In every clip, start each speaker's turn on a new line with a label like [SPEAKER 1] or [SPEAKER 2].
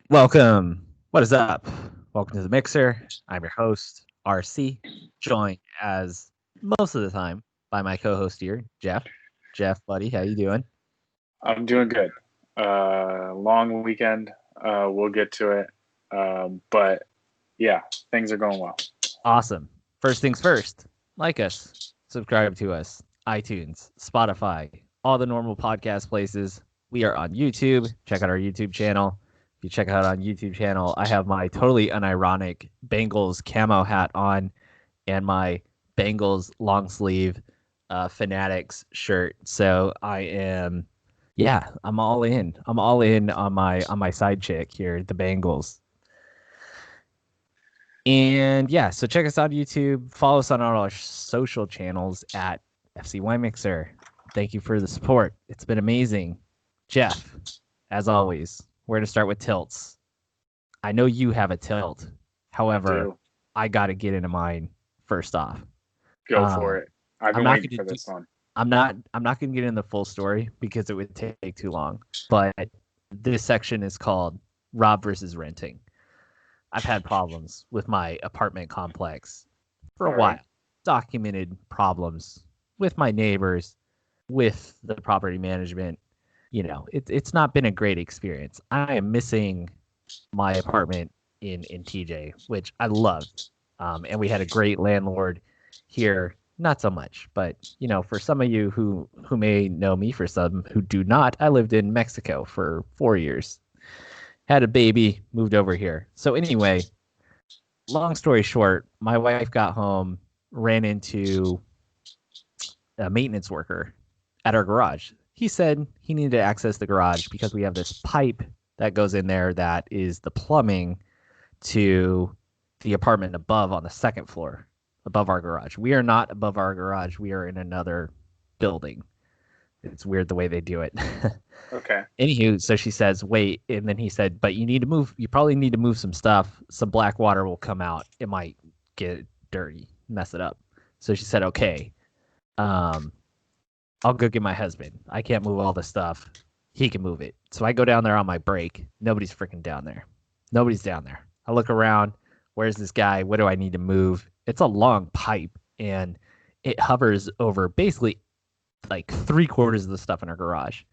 [SPEAKER 1] Welcome. What is up? Welcome to the Mixer. I'm your host, RC, joined as most of the time by my co-host here, Jeff. Jeff, buddy, how you doing?
[SPEAKER 2] I'm doing good. Long weekend. We'll get to it. But yeah, things are going well.
[SPEAKER 1] Awesome. First things first, like us, subscribe to us, iTunes, Spotify, all the normal podcast places. We are on YouTube. Check out our YouTube channel. If you check out on YouTube channel, I have my totally unironic Bengals camo hat on and my Bengals long sleeve Fanatics shirt. So I am, yeah, I'm all in. I'm all in on my side chick here, the Bengals. And yeah, so check us out on YouTube. Follow us on all our social channels at FCY Mixer. Thank you for the support. It's been amazing. Jeff, as always, we're going to start with tilts. I know you have a tilt.
[SPEAKER 2] I
[SPEAKER 1] However,
[SPEAKER 2] do.
[SPEAKER 1] I got to get into mine first off.
[SPEAKER 2] Go for
[SPEAKER 1] Um,
[SPEAKER 2] it. I've
[SPEAKER 1] I'm
[SPEAKER 2] been
[SPEAKER 1] not
[SPEAKER 2] waiting
[SPEAKER 1] going to
[SPEAKER 2] for
[SPEAKER 1] do.
[SPEAKER 2] this one.
[SPEAKER 1] I'm not going to get in the full story because it would take too long. But this section is called Rob versus Renting. I've had problems with my apartment complex for a
[SPEAKER 2] All right.
[SPEAKER 1] while. Documented problems with my neighbors, with the property management. It's not been a great experience. I am missing my apartment in TJ, which I loved. And we had a great landlord here. Not so much, but for some of you who may know me, for some who do not, I lived in Mexico for 4 years. Had a baby, moved over here. So anyway, long story short, my wife got home, ran into a maintenance worker at our garage. He said he needed to access the garage because we have this pipe that goes in there that is the plumbing to the apartment above on the second floor, above our garage. We are not above our garage. We are in another building. It's weird the way they do it.
[SPEAKER 2] Okay.
[SPEAKER 1] Anywho, so she says, wait. And then he said, but you probably need to move some stuff. Some black water will come out. It might get dirty, mess it up. So she said, okay, um, I'll go get my husband. I can't move all the stuff. He can move it. So I go down there on my break. Nobody's freaking down there. Nobody's down there. I look around. Where's this guy? What do I need to move? It's a long pipe and it hovers over basically like three-quarters of the stuff in our garage.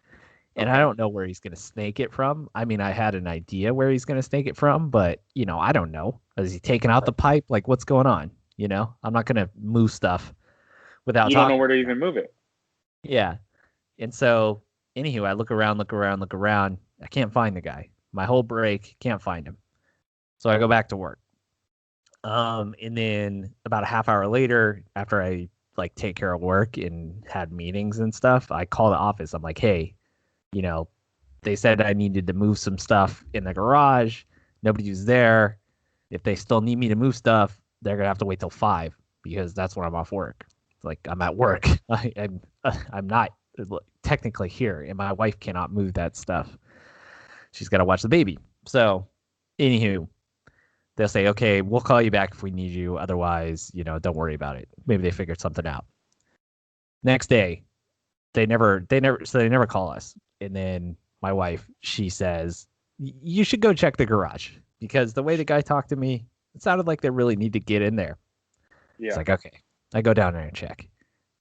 [SPEAKER 1] And I
[SPEAKER 2] Okay.
[SPEAKER 1] don't know where he's going to snake it from. I mean, I had an idea where he's going to snake it from, but, I don't know. Is he taking out the pipe? Like, what's going on? I'm not going to move stuff without
[SPEAKER 2] You don't know
[SPEAKER 1] talking
[SPEAKER 2] where to
[SPEAKER 1] to him.
[SPEAKER 2] even move it.
[SPEAKER 1] Yeah. And so, anywho, I look around, look around, look around. I can't find the guy. My whole break, can't find him. So I go back to work. And then about a half hour later, after I like take care of work and had meetings and stuff, I call the office. I'm like, hey, you know, they said I needed to move some stuff in the garage. Nobody was there. If they still need me to move stuff, they're gonna have to wait till 5 because that's when I'm off work. Like I'm at
[SPEAKER 2] Right.
[SPEAKER 1] work. I'm not technically here, and my wife cannot move that stuff. She's got to watch the baby. So, anywho, they'll say, okay, we'll call you back if we need you. Otherwise, don't worry about it. Maybe they figured something out. Next day, they never call us. And then my wife, she says, you should go check the garage because the way the guy talked to me, it sounded like they really need to get in there. It's
[SPEAKER 2] Yeah.
[SPEAKER 1] like, okay, I go down there and check.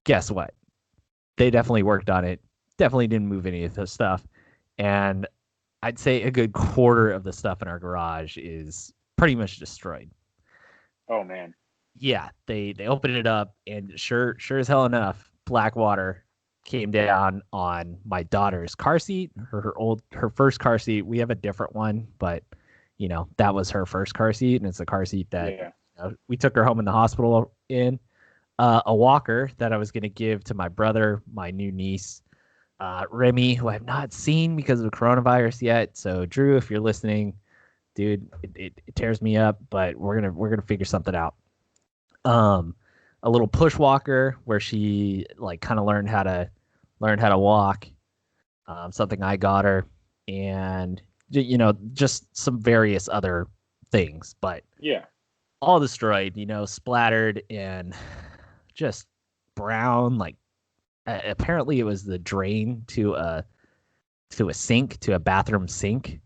[SPEAKER 1] Guess what? They definitely worked on it. Definitely didn't move any of the stuff. And I'd say a good quarter of the stuff in our garage is pretty much destroyed.
[SPEAKER 2] Oh man.
[SPEAKER 1] Yeah, they opened it up and sure as hell enough, black water came down on my daughter's car seat, her first car seat. We have a different one, but that was her first car seat, and it's a car seat that
[SPEAKER 2] Yeah.
[SPEAKER 1] we took her home in the hospital in. A walker that I was going to give to my brother, my new niece, Remy, who I've not seen because of coronavirus yet. So Drew, if you're listening, dude, it tears me up, but we're gonna figure something out. Um, a little push walker where she like kind of learn how to walk. Something I got her, and just some various other things, but
[SPEAKER 2] Yeah.
[SPEAKER 1] all destroyed. Splattered and just brown. Like apparently it was the drain to a sink, to a bathroom sink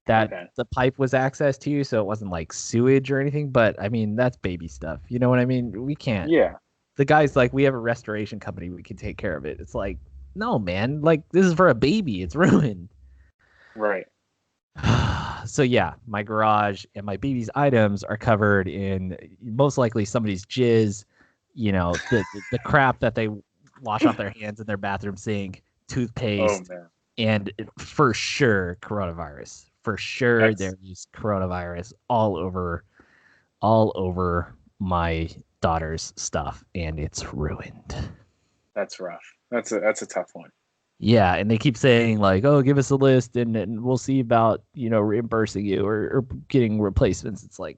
[SPEAKER 1] that
[SPEAKER 2] Okay.
[SPEAKER 1] the pipe was accessed to, so it wasn't like sewage or anything. But I mean, that's baby stuff. You know what I mean? We can't.
[SPEAKER 2] Yeah.
[SPEAKER 1] The guy's like, we have a restoration company. We can take care of it. It's like, no, man. Like, this is for a baby. It's ruined.
[SPEAKER 2] Right.
[SPEAKER 1] So yeah, my garage and my baby's items are covered in most likely somebody's jizz, the crap that they wash off their hands in their bathroom sink,
[SPEAKER 2] Oh
[SPEAKER 1] toothpaste,
[SPEAKER 2] man.
[SPEAKER 1] and for sure coronavirus. For sure
[SPEAKER 2] That's
[SPEAKER 1] there's coronavirus all over my daughter's stuff, and it's ruined.
[SPEAKER 2] that's rough. That's a tough one.
[SPEAKER 1] Yeah, and they keep saying like, "Oh, give us a list, and we'll see about reimbursing you or getting replacements." It's like,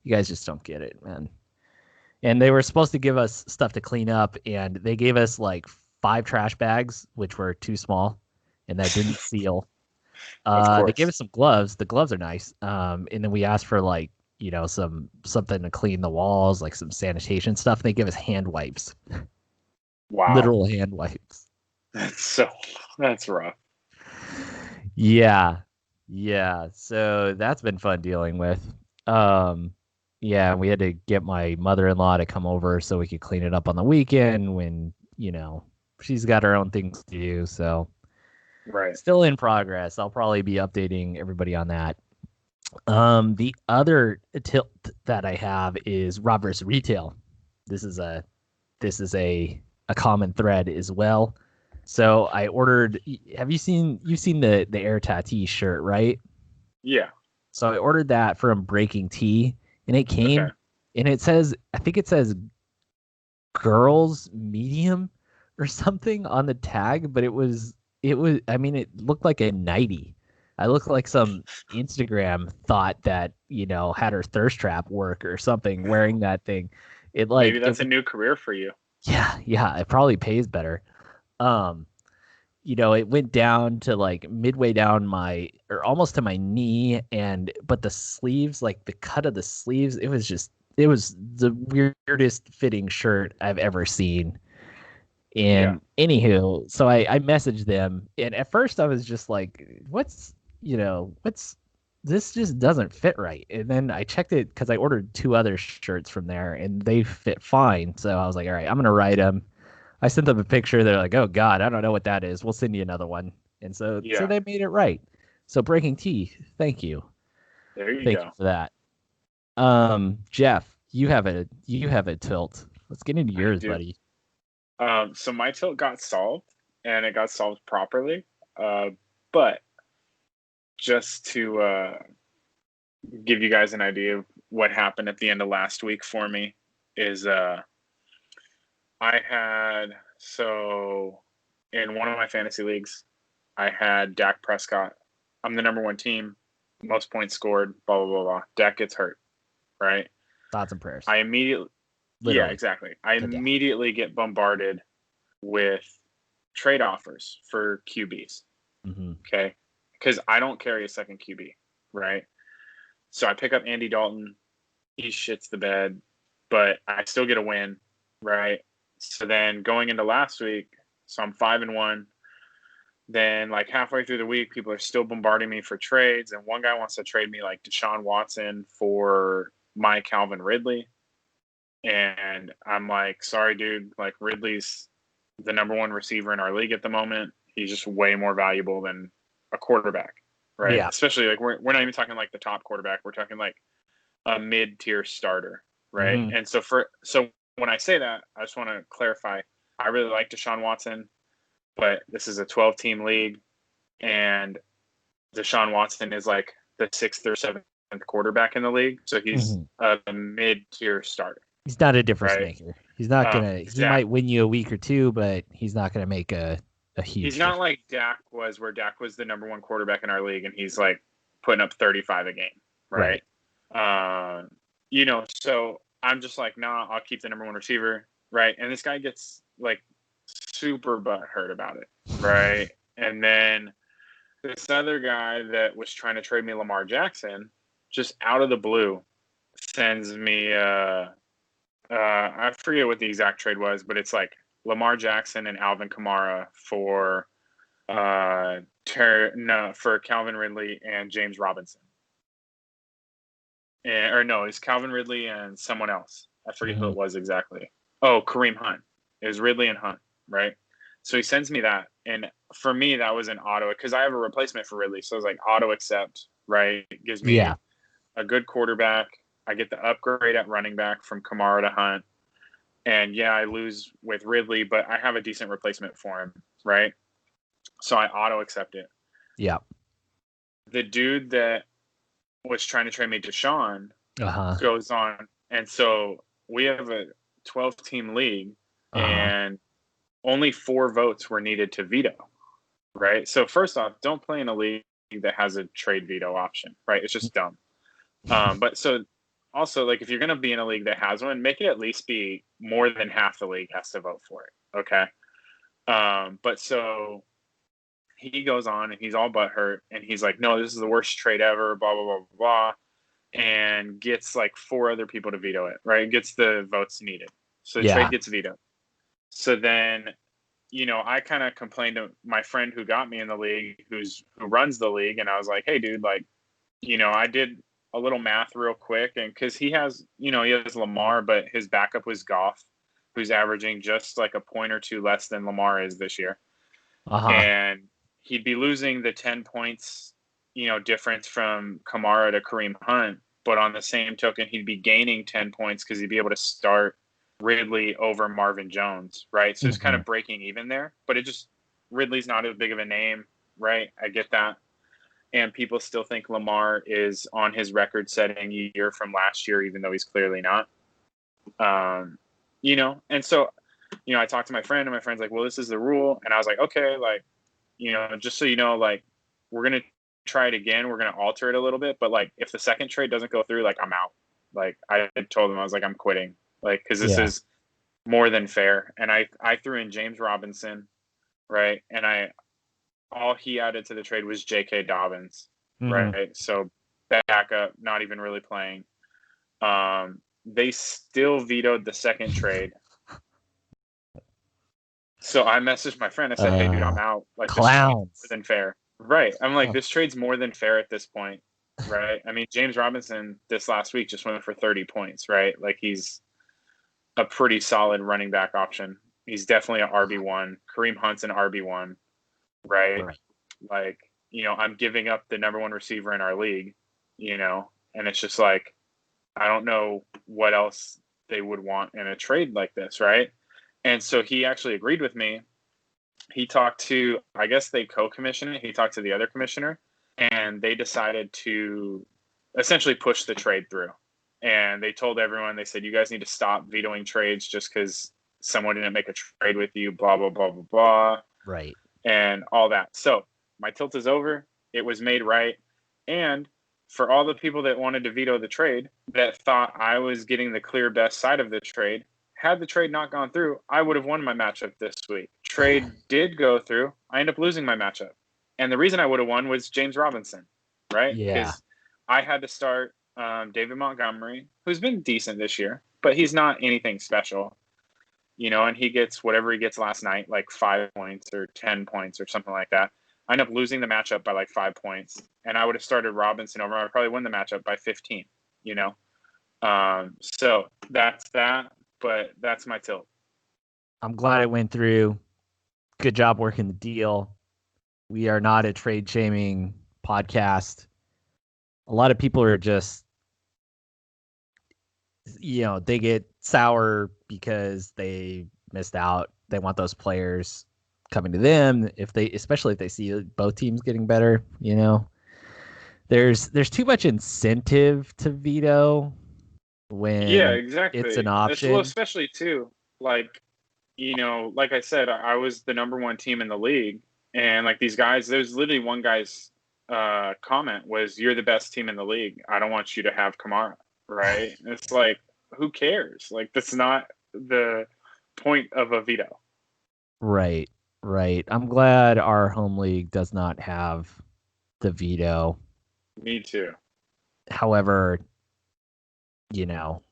[SPEAKER 1] you guys just don't get it, man. And they were supposed to give us stuff to clean up, and they gave us like 5 trash bags, which were too small, and that didn't seal.
[SPEAKER 2] Of
[SPEAKER 1] They gave
[SPEAKER 2] course.
[SPEAKER 1] us some gloves. The gloves are nice. And then we asked for like something to clean the walls, like some sanitation stuff. And they give us hand wipes,
[SPEAKER 2] Wow.
[SPEAKER 1] literal hand wipes.
[SPEAKER 2] That's rough.
[SPEAKER 1] Yeah. Yeah. So that's been fun dealing with. Um, yeah, we had to get my mother-in-law to come over so we could clean it up on the weekend when, she's got her own things to do. So
[SPEAKER 2] Right.
[SPEAKER 1] still in progress. I'll probably be updating everybody on that. The other tilt that I have is Rob versus Retail. This is a common thread as well. So I ordered. Have you've seen the Air Tati shirt, right?
[SPEAKER 2] Yeah.
[SPEAKER 1] So I ordered that from Breaking Tea, and it
[SPEAKER 2] Okay.
[SPEAKER 1] came, and I think it says girls medium or something on the tag, but it was. I mean, it looked like a nightie. I looked like some Instagram thought that had her thirst trap work or something wearing that thing. It
[SPEAKER 2] Maybe
[SPEAKER 1] like it
[SPEAKER 2] that's a new career for you.
[SPEAKER 1] yeah, it probably pays better. Um, it went down to like midway down or almost to my knee, but the sleeves, like the cut of the sleeves, it was the weirdest fitting shirt I've ever seen.
[SPEAKER 2] Yeah.
[SPEAKER 1] And anywho, so I messaged them, and at first I was just like, what's this just doesn't fit right. And then I checked it because I ordered 2 other shirts from there, and they fit fine. So I was like, all right, I'm gonna write them. I sent them a picture. They're like, oh God, I don't know what that is. We'll send you another one. And so
[SPEAKER 2] Yeah.
[SPEAKER 1] they made it right. So Breaking Tea, thank you,
[SPEAKER 2] There you
[SPEAKER 1] thank you
[SPEAKER 2] go.
[SPEAKER 1] for that. Jeff, you have a tilt. Let's get into
[SPEAKER 2] I
[SPEAKER 1] yours,
[SPEAKER 2] do.
[SPEAKER 1] buddy.
[SPEAKER 2] So my tilt got solved, and it got solved properly. But just to give you guys an idea of what happened at the end of last week for me is I had so in one of my fantasy leagues, I had Dak Prescott. I'm the number 1 team, most points scored, blah blah blah blah. Dak gets hurt, right?
[SPEAKER 1] Thoughts and prayers,
[SPEAKER 2] I immediately Yeah,
[SPEAKER 1] literally.
[SPEAKER 2] exactly. I
[SPEAKER 1] To death.
[SPEAKER 2] immediately get bombarded with trade offers for QBs.
[SPEAKER 1] Hmm.
[SPEAKER 2] Okay. Because I don't carry a second QB, right? So I pick up Andy Dalton. He shits the bed, but I still get a win, right? So then going into last week, so I'm 5-1. Then like halfway through the week, people are still bombarding me for trades, and one guy wants to trade me like Deshaun Watson for my Calvin Ridley, and I'm like, sorry, dude. Like Ridley's the number 1 receiver in our league at the moment. He's just way more valuable than a quarterback, right?
[SPEAKER 1] Yeah.
[SPEAKER 2] Especially like we're not even talking like the top quarterback. We're talking like a mid-tier starter, right?
[SPEAKER 1] Hmm.
[SPEAKER 2] And so when I say that, I just want to clarify. I really like Deshaun Watson, but this is a 12-team league, and Deshaun Watson is like the 6th or 7th quarterback in the league, so he's
[SPEAKER 1] Hmm.
[SPEAKER 2] a mid-tier starter,
[SPEAKER 1] He's not a difference
[SPEAKER 2] right?
[SPEAKER 1] maker. He's not gonna. He might
[SPEAKER 2] Exactly.
[SPEAKER 1] win you a week or two, but he's not gonna make a
[SPEAKER 2] He's
[SPEAKER 1] huge
[SPEAKER 2] not
[SPEAKER 1] difference.
[SPEAKER 2] like Dak was, where Dak was the number 1 quarterback in our league, and he's like putting up 35 a game, right?
[SPEAKER 1] Right.
[SPEAKER 2] Uh, so I'm just like, nah, I'll keep the number 1 receiver, right? And this guy gets like super butthurt about it, right? And then this other guy that was trying to trade me Lamar Jackson, just out of the blue, sends me I forget what the exact trade was, but it's like Lamar Jackson and Alvin Kamara for for Calvin Ridley and James Robinson. Or no, it's Calvin Ridley and someone else. I forget who it was exactly. Oh, Kareem Hunt. It was Ridley and Hunt, right? So he sends me that. And for me, that was an auto, because I have a replacement for Ridley. So I was like, auto accept, right? It gives me a good quarterback. I get the upgrade at running back from Kamara to Hunt. And yeah, I lose with Ridley, but I have a decent replacement for him, right? So I auto accept it.
[SPEAKER 1] Yeah.
[SPEAKER 2] The dude that was trying to trade me Deshaun goes on. And so we have a 12-team league, and only 4 votes were needed to veto, right? So first off, don't play in a league that has a trade veto option, right? It's just dumb. But so also, like, if you're going to be in a league that has one, make it at least be more than half the league has to vote for it, okay? But so he goes on and he's all butthurt, and he's like, no, this is the worst trade ever, blah, blah, blah, blah, blah, and gets like 4 other people to veto it, right? Gets the votes needed. So the trade gets vetoed. So then, I kind of complained to my friend who got me in the league, who runs the league, and I was like, hey, dude, like, I did a little math real quick, and because he has Lamar, but his backup was Goff, who's averaging just like a point or 2 less than Lamar is this year. And he'd be losing the 10 points, difference from Kamara to Kareem Hunt. But on the same token, he'd be gaining 10 points because he'd be able to start Ridley over Marvin Jones, right? So it's kind of breaking even there. But Ridley's not as big of a name, right? I get that. And people still think Lamar is on his record-setting year from last year, even though he's clearly not. And so, I talked to my friend, and my friend's like, well, this is the rule. And I was like, okay, like, just so you know, like, we're going to try it again. We're going to alter it a little bit. But, like, if the second trade doesn't go through, like, I'm out. Like, I told him, I was like, I'm quitting. Like, because this is more than fair. And I threw in James Robinson, right? And all he added to the trade was J.K. Dobbins, right? So backup, not even really playing. They still vetoed the second trade. So I messaged my friend. I said, hey, dude, I'm out. Like,
[SPEAKER 1] clowns.
[SPEAKER 2] This trade's more than fair. Right. I'm like, this trade's more than fair at this point, right? I mean, James Robinson this last week just went for 30 points, right? Like, he's a pretty solid running back option. He's definitely an RB1. Kareem Hunt's an RB1, right? Like, I'm giving up the number 1 receiver in our league, and it's just like, I don't know what else they would want in a trade like this, right? And so he actually agreed with me. He talked to, I guess they co-commissioned it. He talked to the other commissioner, and they decided to essentially push the trade through. And they told everyone, they said, you guys need to stop vetoing trades just because someone didn't make a trade with you, blah, blah, blah, blah, blah.
[SPEAKER 1] Right.
[SPEAKER 2] And all that. So my tilt is over. It was made right. And for all the people that wanted to veto the trade, that thought I was getting the clear best side of the trade, had the trade not gone through, I would have won my matchup this week. Trade did go through. I ended up losing my matchup. And the reason I would have won was James Robinson, right?
[SPEAKER 1] Yeah.
[SPEAKER 2] Because I had to start David Montgomery, who's been decent this year, but he's not anything special. And he gets whatever he gets last night, like 5 points or 10 points or something like that. I end up losing the matchup by like 5 points. And I would have started Robinson over. I would probably win the matchup by 15, So that's that. But that's my tilt.
[SPEAKER 1] I'm glad it went through. Good job working the deal. We are not a trade shaming podcast. A lot of people are just, they get sour because they missed out. They want those players coming to them, especially if they see both teams getting better. There's too much incentive to veto when
[SPEAKER 2] exactly.
[SPEAKER 1] It's an option.
[SPEAKER 2] Well, especially too, like, like I said, I was the number 1 team in the league, and like these guys, there's literally one guy's comment was, "You're the best team in the league. I don't want you to have Kamara." Right? It's like, who cares? Like, that's not the point of a veto.
[SPEAKER 1] Right. I'm glad our home league does not have the veto.
[SPEAKER 2] Me too.
[SPEAKER 1] However,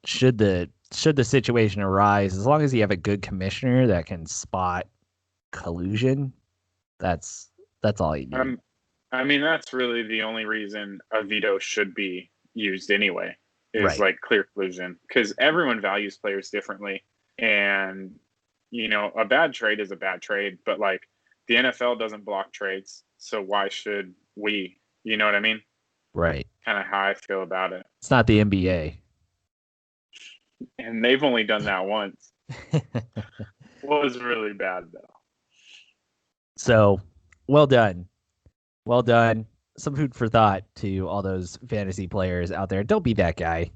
[SPEAKER 1] should the situation arise, as long as you have a good commissioner that can spot collusion, that's That's all you need.
[SPEAKER 2] I mean, that's really the only reason a veto should be used anyway, is
[SPEAKER 1] Right.
[SPEAKER 2] like clear collusion, because everyone values players differently. And, a bad trade is a bad trade, but like the NFL doesn't block trades. So why should we? You know what I mean?
[SPEAKER 1] Right.
[SPEAKER 2] Kind of how I feel about it.
[SPEAKER 1] It's not the NBA.
[SPEAKER 2] And they've only done that once. Was really bad, though.
[SPEAKER 1] So, well done. Well done. Some food for thought to all those fantasy players out there. Don't be that guy.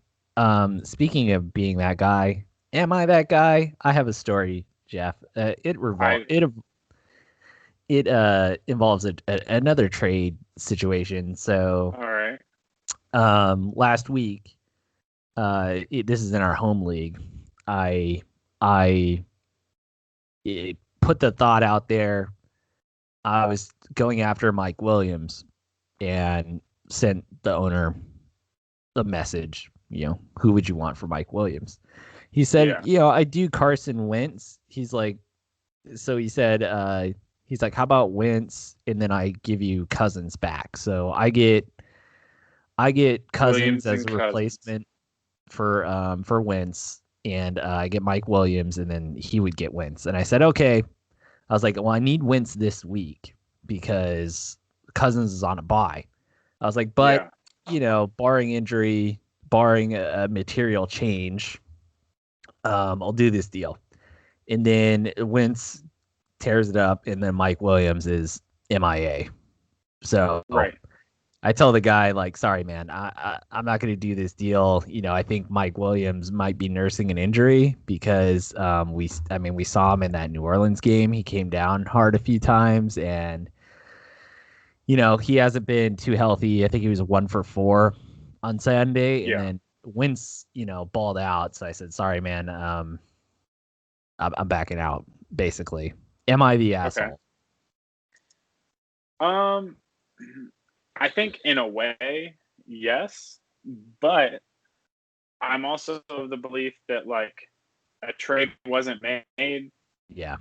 [SPEAKER 1] Speaking of being that guy, am I that guy? I have a story, Jeff. It involves another trade situation. So,
[SPEAKER 2] All right.
[SPEAKER 1] last week, this is in our home league. I put the thought out there. I was going after Mike Williams and sent the owner a message, who would you want for Mike Williams? He said, I do Carson Wentz. He's like, he said, he's like, how about Wentz? And then I give you Cousins back. So I get Cousins as a replacement for Wentz, and I get Mike Williams, and then he would get Wentz. And I said, okay. I was like, well, I need Wentz this week because Cousins is on a bye. I was like, but, barring injury, barring a material change, I'll do this deal. And then Wentz tears it up, and then Mike Williams is MIA. So
[SPEAKER 2] right.
[SPEAKER 1] I tell the guy, like, sorry, man, I'm not going to do this deal. I think Mike Williams might be nursing an injury because we saw him in that New Orleans game. He came down hard a few times, and he hasn't been too healthy. I think he was 1 for 4 on Sunday, and then Wentz, balled out. So I said, sorry, man, I'm backing out. Basically, am I the asshole?
[SPEAKER 2] Okay. I think in a way, yes, but I'm also of the belief that like a trade wasn't made.
[SPEAKER 1] Yeah.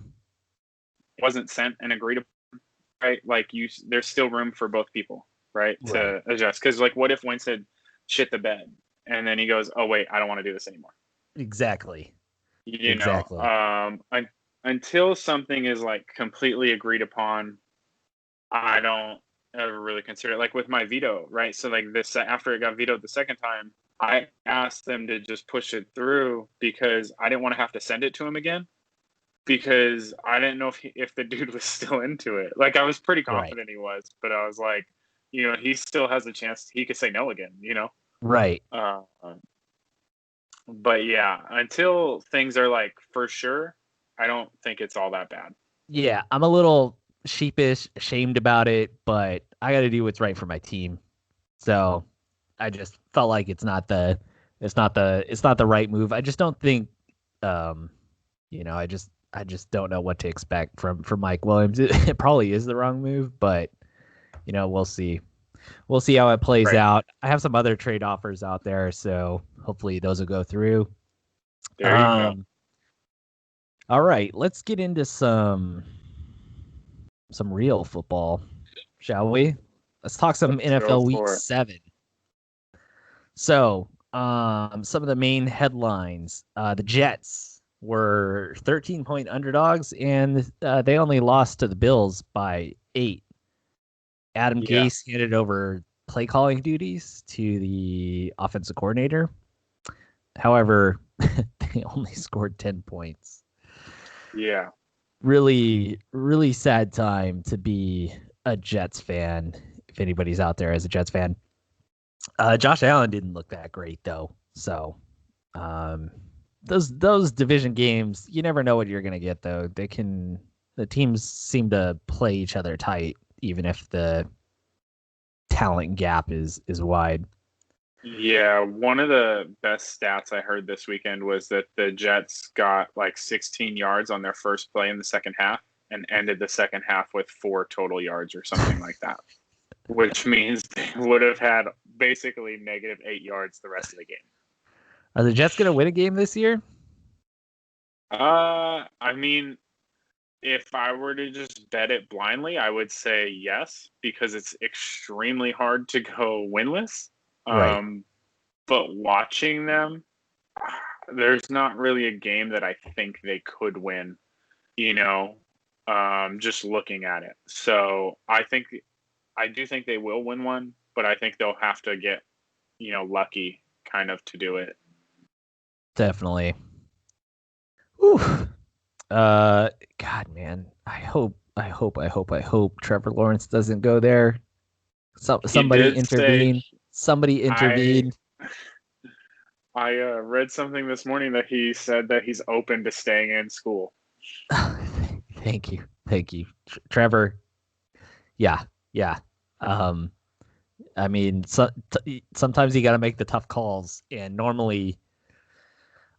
[SPEAKER 2] Wasn't sent and agreed upon, right? Like there's still room for both people, right? To adjust. Because like, what if Wentz had shit the bed and then he goes, oh wait, I don't want to do this anymore.
[SPEAKER 1] Exactly.
[SPEAKER 2] Until something is like completely agreed upon, I don't ever really consider it. Like with my veto, right? So like this, after it got vetoed the second time, I asked them to just push it through because I didn't want to have to send it to him again, because I didn't know if the dude was still into it. Like I was pretty confident he was, but I was like, he still has a chance. He could say no again,
[SPEAKER 1] Right.
[SPEAKER 2] But yeah, until things are like for sure, I don't think it's all that bad.
[SPEAKER 1] Yeah, I'm a little sheepish, ashamed about it, but I got to do what's right for my team. So I just felt like it's not the right move. I just don't think, I just don't know what to expect from Mike Williams. It probably is the wrong move, but we'll see. We'll see how it plays out. I have some other trade offers out there, so hopefully those will go through.
[SPEAKER 2] There you go.
[SPEAKER 1] All right, let's get into some real football, shall we? Let's talk some NFL Week 7. So, some of the main headlines. The Jets were 13-point underdogs, and they only lost to the Bills by 8. Adam Gase handed over play calling duties to the offensive coordinator. However, they only scored 10 points.
[SPEAKER 2] Yeah.
[SPEAKER 1] Really, really sad time to be a Jets fan, if anybody's out there as a Jets fan. Josh Allen didn't look that great, though. So those division games, you never know what you're going to get, though. The teams seem to play each other tight, even if the talent gap is wide.
[SPEAKER 2] Yeah, one of the best stats I heard this weekend was that the Jets got like 16 yards on their first play in the second half and ended the second half with 4 total yards or something like that, which means they would have had basically negative 8 yards the rest of the game.
[SPEAKER 1] Are the Jets going to win a game this year?
[SPEAKER 2] I mean, if I were to just bet it blindly, I would say yes, because it's extremely hard to go winless.
[SPEAKER 1] Right.
[SPEAKER 2] But watching them, there's not really a game that I think they could win, just looking at it. So I do think they will win one, but I think they'll have to get, lucky kind of to do it.
[SPEAKER 1] Definitely. Whew. God, man. I hope Trevor Lawrence doesn't go there. Somebody intervene. Somebody intervened.
[SPEAKER 2] I read something this morning that he said that he's open to staying in school.
[SPEAKER 1] Thank you, Trevor. Yeah. I mean, sometimes you got to make the tough calls, and normally,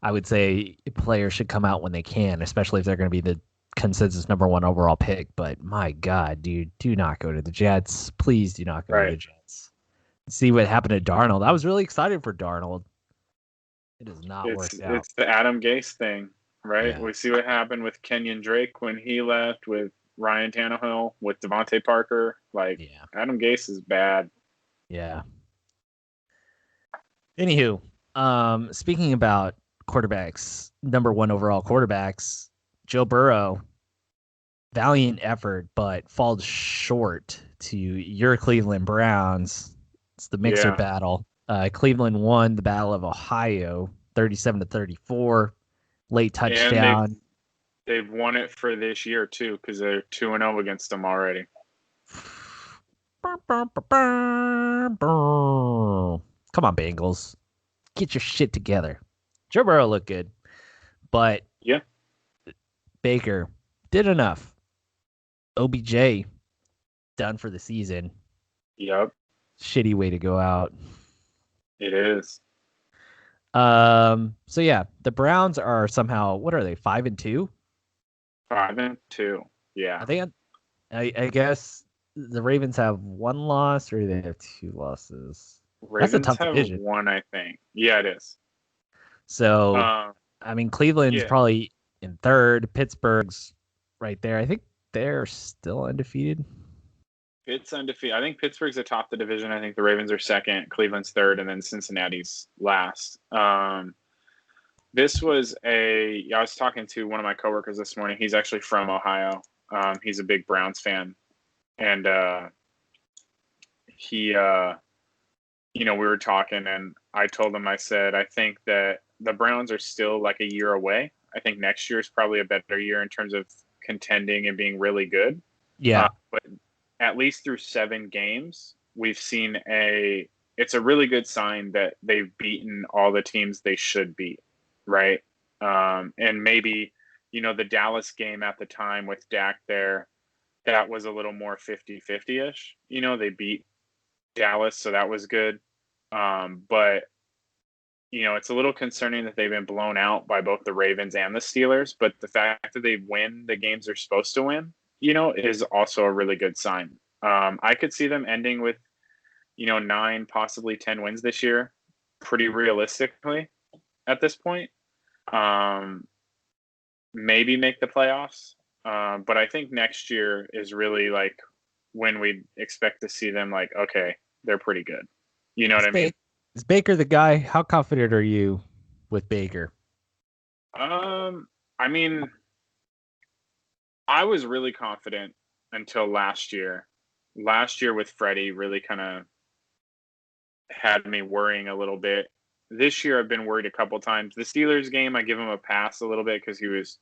[SPEAKER 1] I would say players should come out when they can, especially if they're going to be the consensus number 1 overall pick. But my God, dude, do not go to the Jets. Please do not go to the Jets. See what happened to Darnold. I was really excited for Darnold. It has not worked out.
[SPEAKER 2] It's the Adam Gase thing, right?
[SPEAKER 1] Yeah.
[SPEAKER 2] We see what happened with Kenyon Drake when he left, with Ryan Tannehill, with Devontae Parker. Adam Gase is bad.
[SPEAKER 1] Yeah. Anywho, speaking about quarterbacks, number 1 overall quarterbacks, Joe Burrow, valiant effort, but falls short to your Cleveland Browns. It's the mixer battle. Cleveland won the Battle of Ohio, 37-34, late touchdown.
[SPEAKER 2] And they've won it for this year too, because they're 2-0 against them already.
[SPEAKER 1] Come on, Bengals. Get your shit together. Joe Burrow looked good, but Baker did enough. OBJ done for the season.
[SPEAKER 2] Yep.
[SPEAKER 1] Shitty way to go out.
[SPEAKER 2] It is.
[SPEAKER 1] So yeah, the Browns are somehow, what are they, 5-2?
[SPEAKER 2] 5-2. Yeah.
[SPEAKER 1] I guess the Ravens have 1 loss, or they have 2 losses.
[SPEAKER 2] Ravens
[SPEAKER 1] That's a tough
[SPEAKER 2] have
[SPEAKER 1] division.
[SPEAKER 2] 1, I think. Yeah, it is.
[SPEAKER 1] So, I mean, Cleveland's probably in 3rd. Pittsburgh's right there. I think they're still undefeated.
[SPEAKER 2] It's undefeated. I think Pittsburgh's atop the division. I think the Ravens are 2nd, Cleveland's 3rd, and then Cincinnati's last. This was I was talking to one of my coworkers this morning. He's actually from Ohio. He's a big Browns fan. And we were talking, and I told him, I said, I think that the Browns are still like a year away. I think next year is probably a better year in terms of contending and being really good.
[SPEAKER 1] Yeah.
[SPEAKER 2] But at least through 7 games, we've seen it's a really good sign that they've beaten all the teams they should beat, right? And maybe, the Dallas game at the time with Dak there, that was a little more 50-50-ish. They beat Dallas, so that was good. But, it's a little concerning that they've been blown out by both the Ravens and the Steelers. But the fact that they win the games they're supposed to win, is also a really good sign. I could see them ending with, 9, possibly 10 wins this year, pretty realistically at this point. Maybe make the playoffs. But I think next year is really like when we expect to see them like, okay, they're pretty good. You know what I mean?
[SPEAKER 1] Is Baker the guy? How confident are you with Baker?
[SPEAKER 2] I mean, I was really confident until last year. Last year with Freddie really kind of had me worrying a little bit. This year I've been worried a couple times. The Steelers game, I give him a pass a little bit because he was,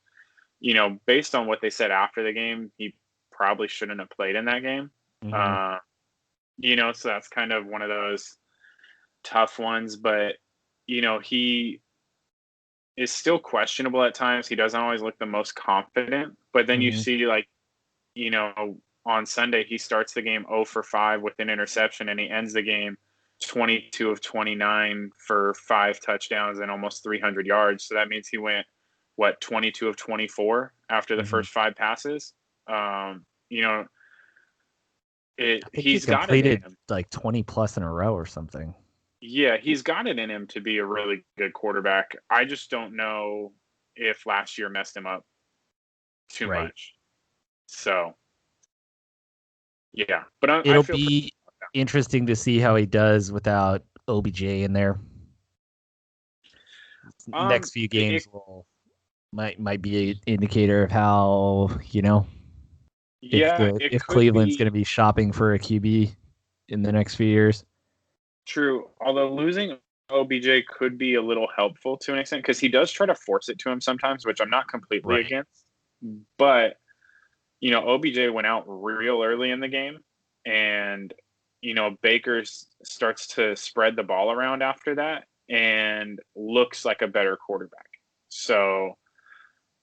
[SPEAKER 2] based on what they said after the game, he probably shouldn't have played in that game. Mm-hmm. So that's kind of one of those tough ones. But, he is still questionable at times. He doesn't always look the most confident. But then you see, on Sunday, he starts the game 0 for 5 with an interception, and he ends the game 22 of 29 for 5 touchdowns and almost 300 yards. So that means he went, 22 of 24 after the first 5 passes. He's got it in him.
[SPEAKER 1] Like 20 plus in a row or something.
[SPEAKER 2] Yeah, he's got it in him to be a really good quarterback. I just don't know if last year messed him up too much. So, yeah. But I
[SPEAKER 1] It'll
[SPEAKER 2] feel pretty
[SPEAKER 1] be interesting to see how he does without OBJ in there. Next few games might be an indicator of how,
[SPEAKER 2] yeah, it
[SPEAKER 1] if
[SPEAKER 2] could
[SPEAKER 1] Cleveland's
[SPEAKER 2] be
[SPEAKER 1] going to be shopping for a QB in the next few years.
[SPEAKER 2] true. Although losing OBJ could be a little helpful to an extent because he does try to force it to him sometimes, which I'm not completely
[SPEAKER 1] Right.
[SPEAKER 2] against. But, OBJ went out real early in the game, and, Baker starts to spread the ball around after that and looks like a better quarterback. So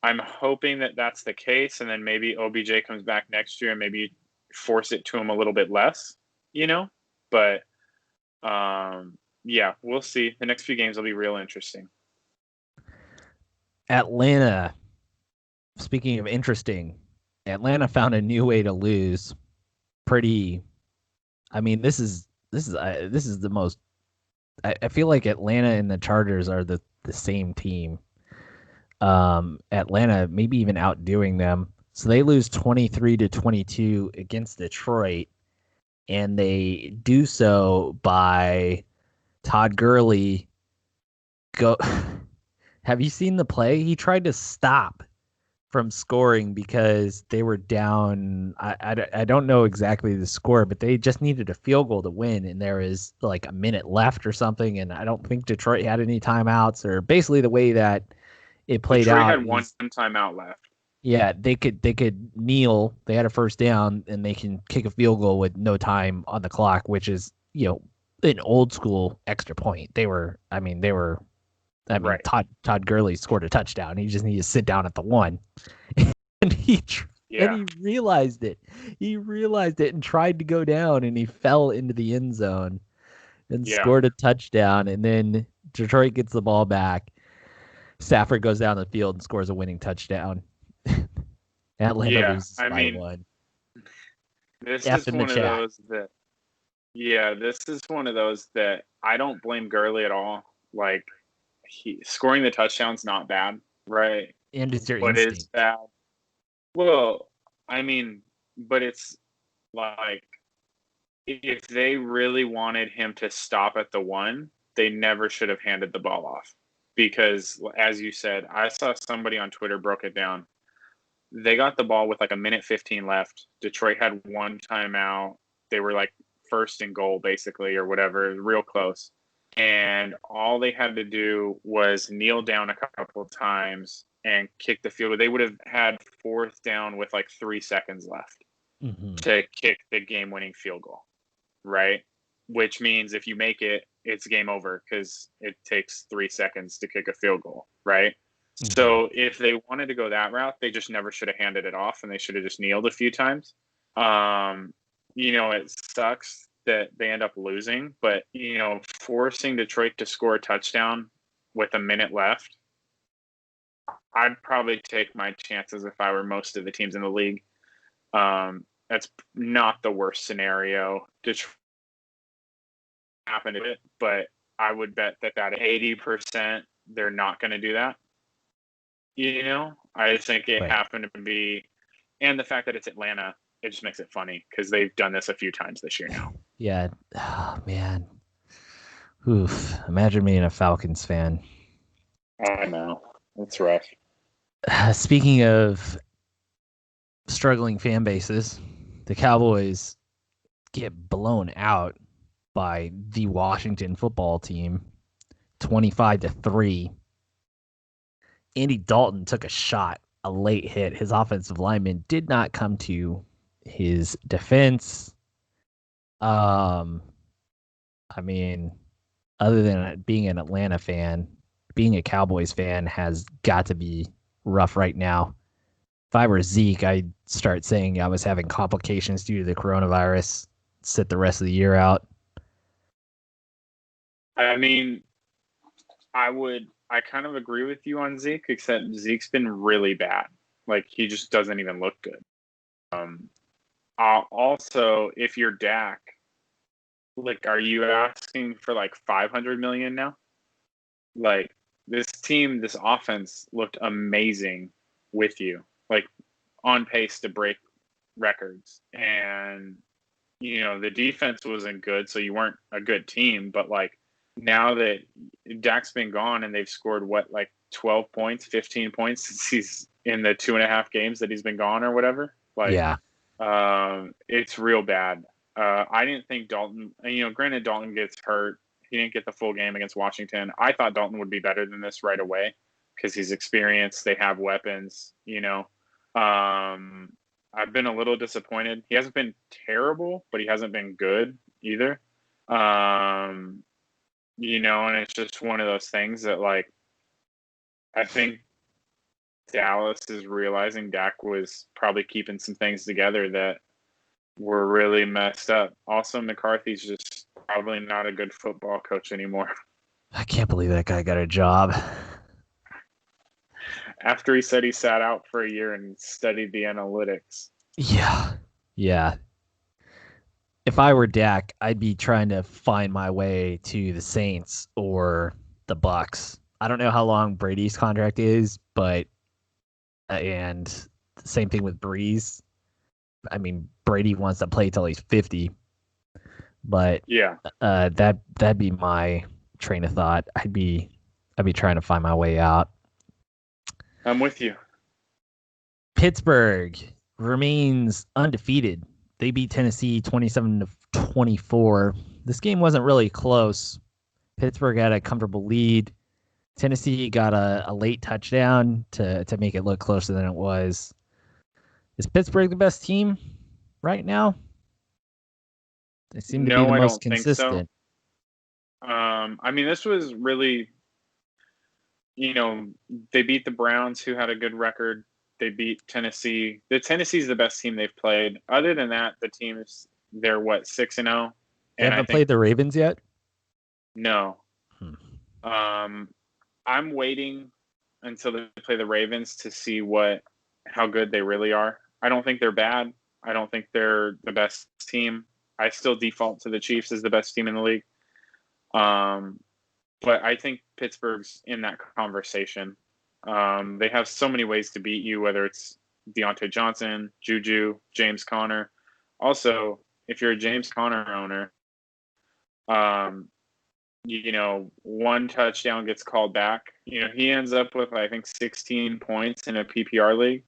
[SPEAKER 2] I'm hoping that that's the case, and then maybe OBJ comes back next year and maybe force it to him a little bit less, But yeah, we'll see. The next few games will be real interesting.
[SPEAKER 1] Atlanta. Speaking of interesting, Atlanta found a new way to lose. Pretty. I mean, this is the most. I feel like Atlanta and the Chargers are the same team. Atlanta maybe even outdoing them. So they lose 23-22 against Detroit, and they do so by Todd Gurley go. Have you seen the play? He tried to stop from scoring because they were down. I don't know exactly the score, but they just needed a field goal to win, and there is like a minute left or something, and I don't think Detroit had any timeouts, or basically the way that it played
[SPEAKER 2] Detroit
[SPEAKER 1] out.
[SPEAKER 2] had one timeout left.
[SPEAKER 1] Yeah, they could kneel. They had a first down, and they can kick a field goal with no time on the clock, which is an old school extra point.
[SPEAKER 2] Right.
[SPEAKER 1] Todd Gurley scored a touchdown. He just needed to sit down at the one, and he realized it. He realized it and tried to go down, and he fell into the end zone and scored a touchdown. And then Detroit gets the ball back. Stafford goes down the field and scores a winning touchdown. Atlanta loses by one.
[SPEAKER 2] This is one of those that. Yeah, this is one of those that I don't blame Gurley at all. Like, scoring the touchdown's not bad, right?
[SPEAKER 1] And it's your instinct.
[SPEAKER 2] It's bad. Well, I mean, but it's like if they really wanted him to stop at the one, they never should have handed the ball off. Because, as you said, I saw somebody on Twitter broke it down. They got the ball with like a minute 15 left. Detroit had one timeout. They were like first and goal, basically, or whatever, real close. And all they had to do was kneel down a couple times and kick the field. They would have had fourth down with like 3 seconds left to kick the game-winning field goal, right? Which means if you make it, it's game over because it takes 3 seconds to kick a field goal, right? Mm-hmm. So if they wanted to go that route, they just never should have handed it off, and they should have just kneeled a few times. It sucks that they end up losing, but forcing Detroit to score a touchdown with a minute left, I'd probably take my chances if I were most of the teams in the league. That's not the worst scenario. Detroit happened to it, but I would bet that 80% they're not going to do that. I just think it happened to be, and the fact that it's Atlanta, it just makes it funny because they've done this a few times this year now.
[SPEAKER 1] Yeah. Oh, man. Oof. Imagine being a Falcons fan.
[SPEAKER 2] I know. It's rough.
[SPEAKER 1] Speaking of struggling fan bases, the Cowboys get blown out by the Washington football team, 25-3. Andy Dalton took a shot, a late hit. His offensive lineman did not come to his defense. I mean, other than being an Atlanta fan, being a Cowboys fan has got to be rough right now. If I were Zeke, I'd start saying I was having complications due to the coronavirus, sit the rest of the year out.
[SPEAKER 2] I mean, I kind of agree with you on Zeke, except Zeke's been really bad. Like, he just doesn't even look good. Also, if you're Dak, like, are you asking for like $500 million now? Like, this team, this offense looked amazing with you, like on pace to break records. And, the defense wasn't good, so you weren't a good team. But, now that Dak's been gone and they've scored, 12 points, 15 points since he's in the 2.5 games that he's been gone or whatever.
[SPEAKER 1] Yeah.
[SPEAKER 2] It's real bad. I didn't think Dalton, granted Dalton gets hurt. He didn't get the full game against Washington. I thought Dalton would be better than this right away because he's experienced. They have weapons, I've been a little disappointed. He hasn't been terrible, but he hasn't been good either. And it's just one of those things that, I think Dallas is realizing Dak was probably keeping some things together that were really messed up. Also, McCarthy's just probably not a good football coach anymore.
[SPEAKER 1] I can't believe that guy got a job.
[SPEAKER 2] After he said he sat out for a year and studied the analytics.
[SPEAKER 1] Yeah. If I were Dak, I'd be trying to find my way to the Saints or the Bucks. I don't know how long Brady's contract is, but and the same thing with Breeze. I mean, Brady wants to play till he's 50, but
[SPEAKER 2] yeah,
[SPEAKER 1] that'd be my train of thought. I'd be trying to find my way out.
[SPEAKER 2] I'm with you.
[SPEAKER 1] Pittsburgh remains undefeated. They beat Tennessee 27-24. This game wasn't really close. Pittsburgh had a comfortable lead. Tennessee got a late touchdown to make it look closer than it was. Is Pittsburgh the best team right now? They seem to be the most consistent.
[SPEAKER 2] Think so. This was really, they beat the Browns, who had a good record. They beat Tennessee. Tennessee's the best team they've played. Other than that, the teams, they're 6-0.
[SPEAKER 1] They haven't played the Ravens yet?
[SPEAKER 2] No. I'm waiting until they play the Ravens to see how good they really are. I don't think they're bad. I don't think they're the best team. I still default to the Chiefs as the best team in the league. But I think Pittsburgh's in that conversation. They have so many ways to beat you, whether it's Deontay Johnson, Juju, James Conner. Also, if you're a James Conner owner, one touchdown gets called back. He ends up with, I think, 16 points in a PPR league,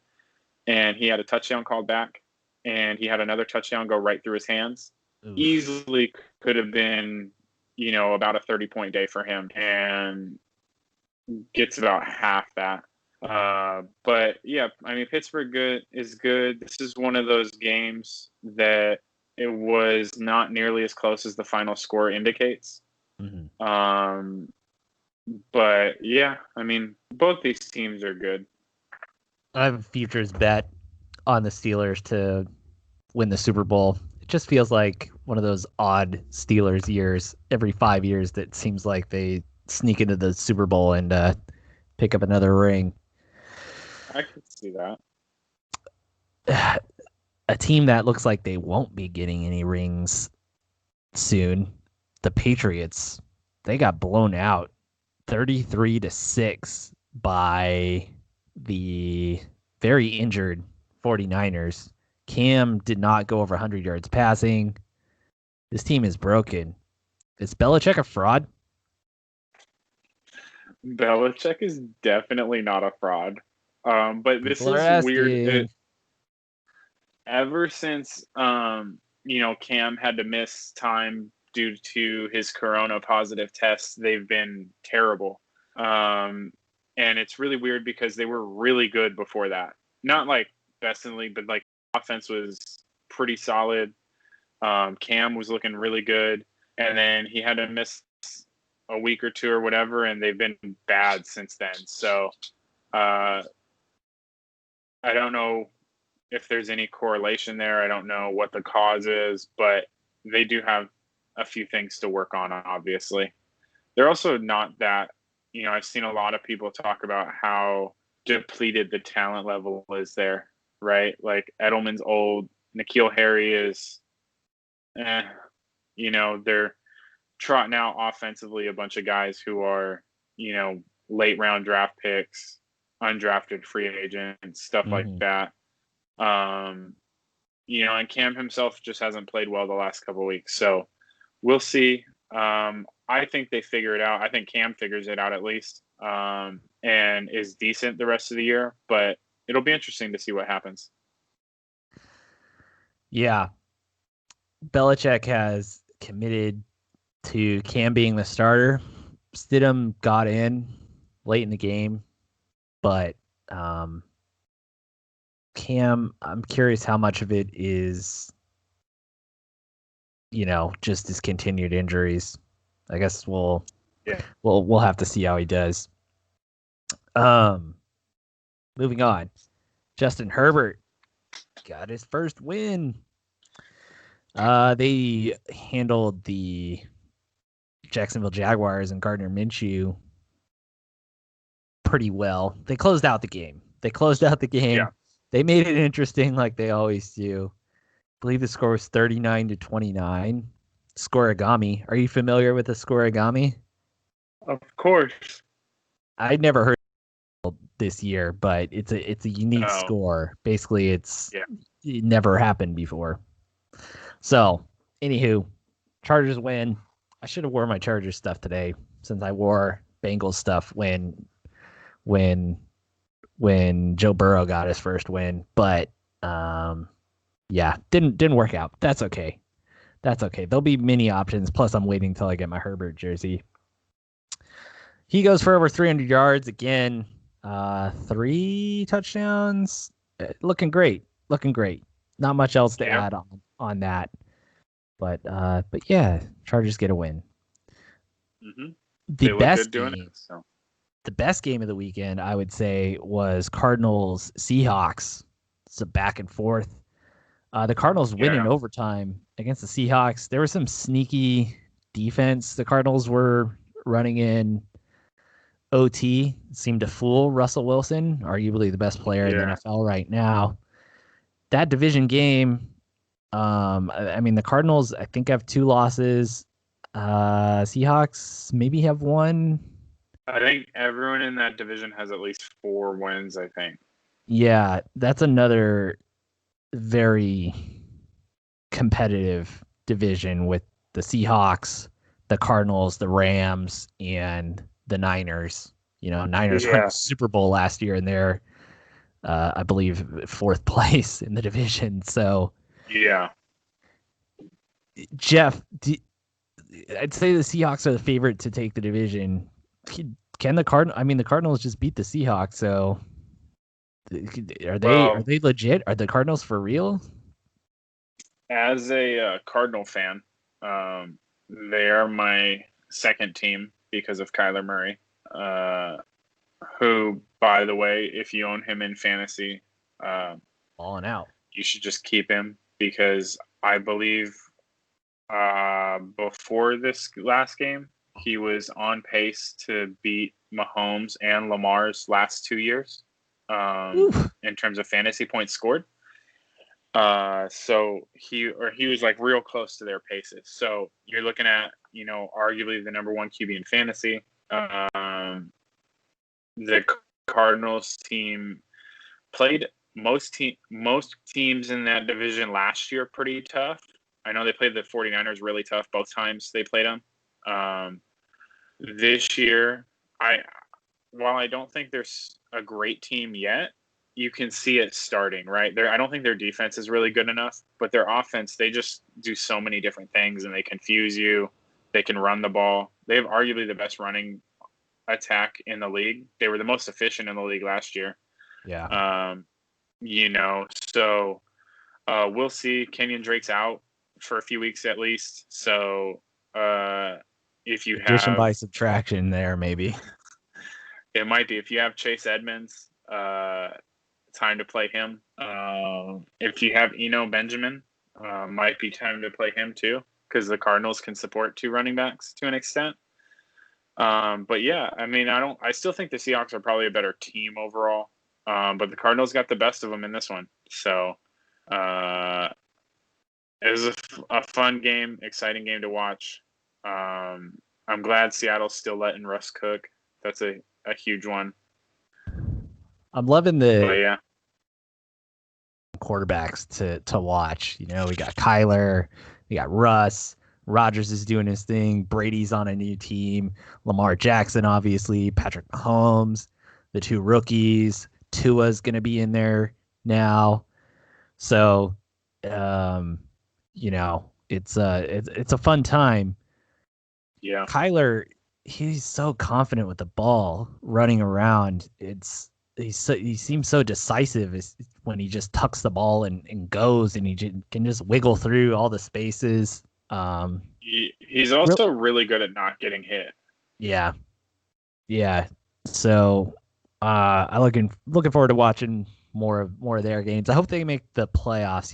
[SPEAKER 2] and he had a touchdown called back, and he had another touchdown go right through his hands. Oof. Easily could have been, about a 30-point day for him, and gets about half that. But yeah, Pittsburgh is good. This is one of those games that it was not nearly as close as the final score indicates. Mm-hmm. But yeah, both these teams are good.
[SPEAKER 1] I have a futures bet on the Steelers to win the Super Bowl. It just feels like one of those odd Steelers years every 5 years that seems like they sneak into the Super Bowl and pick up another ring.
[SPEAKER 2] I could see
[SPEAKER 1] that. A team that looks like they won't be getting any rings soon, the Patriots. They got blown out 33-6 by the very injured 49ers. Cam did not go over 100 yards passing. This team is broken. Is Belichick a fraud?
[SPEAKER 2] Belichick is definitely not a fraud. But this is weird. Ever since, Cam had to miss time due to his corona positive tests, they've been terrible. And it's really weird because they were really good before that. Not best in the league, but offense was pretty solid. Cam was looking really good. And then he had to miss a week or two or whatever, and they've been bad since then. So I don't know if there's any correlation there. I don't know what the cause is, but they do have a few things to work on, obviously. They're also not that, I've seen a lot of people talk about how depleted the talent level is there, right? Edelman's old, N'Keal Harry is, they're trotting out offensively a bunch of guys who are, late round draft picks, undrafted free agents, stuff like that. and Cam himself just hasn't played well the last couple of weeks. So we'll see. I think they figure it out. I think Cam figures it out at least, and is decent the rest of the year. But it'll be interesting to see what happens.
[SPEAKER 1] Yeah. Belichick has committed to Cam being the starter. Stidham got in late in the game, but Cam, I'm curious how much of it is, just his continued injuries. I guess we'll have to see how he does. Moving on. Justin Herbert got his first win. They handled the Jacksonville Jaguars and Gardner Minshew pretty well. They closed out the game.
[SPEAKER 2] Yeah.
[SPEAKER 1] They made it interesting like they always do. I believe the score was 39-29. Scoregami. Are you familiar with the scoregami?
[SPEAKER 2] Of course.
[SPEAKER 1] I'd never heard of it this year, but it's a unique score. Basically, it never happened before. So, anywho, Chargers win. I should have worn my Chargers stuff today since I wore Bengals stuff when Joe Burrow got his first win. But didn't work out. That's okay. There'll be many options. Plus, I'm waiting until I get my Herbert jersey. He goes for over 300 yards again. 3 touchdowns. Looking great. Not much else to add on that. But yeah, Chargers get a win.
[SPEAKER 2] Mm-hmm.
[SPEAKER 1] The best game of the weekend, I would say, was Cardinals Seahawks. It's a back and forth. The Cardinals win in overtime against the Seahawks. There was some sneaky defense the Cardinals were running in OT. It seemed to fool Russell Wilson, arguably the best player in the NFL right now. That division game, the Cardinals, I think, have 2 losses. Seahawks maybe have 1.
[SPEAKER 2] I think everyone in that division has at least 4 wins, I think.
[SPEAKER 1] Yeah, that's another very competitive division with the Seahawks, the Cardinals, the Rams, and the Niners. Niners won the Super Bowl last year, and they're, I believe, 4th place in the division. So,
[SPEAKER 2] yeah.
[SPEAKER 1] Jeff, I'd say the Seahawks are the favorite to take the division. Can the Cardinals just beat the Seahawks? So, are they legit? Are the Cardinals for real?
[SPEAKER 2] As a Cardinal fan, they are my second team because of Kyler Murray, who, by the way, if you own him in fantasy,
[SPEAKER 1] balling out,
[SPEAKER 2] you should just keep him because I believe before this last game, he was on pace to beat Mahomes and Lamar's last 2 years in terms of fantasy points scored. So he was like real close to their paces. So you're looking at, arguably the number 1 QB in fantasy. The Cardinals team played most teams in that division last year pretty tough. I know they played the 49ers really tough both times they played them. This year, while I don't think there's a great team yet, you can see it starting, right? I don't think their defense is really good enough, but their offense, they just do so many different things and they confuse you. They can run the ball. They have arguably the best running attack in the league. They were the most efficient in the league last year.
[SPEAKER 1] Yeah.
[SPEAKER 2] So we'll see. Kenyon Drake's out for a few weeks at least. So if you
[SPEAKER 1] addition by subtraction there, maybe.
[SPEAKER 2] It might be. If you have Chase Edmonds, time to play him. If you have Eno Benjamin, might be time to play him too, because the Cardinals can support 2 running backs to an extent. But yeah, I still think the Seahawks are probably a better team overall. But the Cardinals got the best of them in this one. So it was a fun game, exciting game to watch. I'm glad Seattle's still letting Russ cook. That's a huge one.
[SPEAKER 1] I'm loving the quarterbacks to watch. We got Kyler, we got Russ. Rodgers is doing his thing. Brady's on a new team. Lamar Jackson, obviously. Patrick Mahomes, the two rookies. Tua's going to be in there now. So, it's a fun time.
[SPEAKER 2] Yeah.
[SPEAKER 1] Kyler, he's so confident with the ball running around. He seems so decisive when he just tucks the ball and goes, and he can just wiggle through all the spaces.
[SPEAKER 2] He's also really good at not getting hit.
[SPEAKER 1] Yeah. So, I'm looking forward to watching more of their games. I hope they make the playoffs.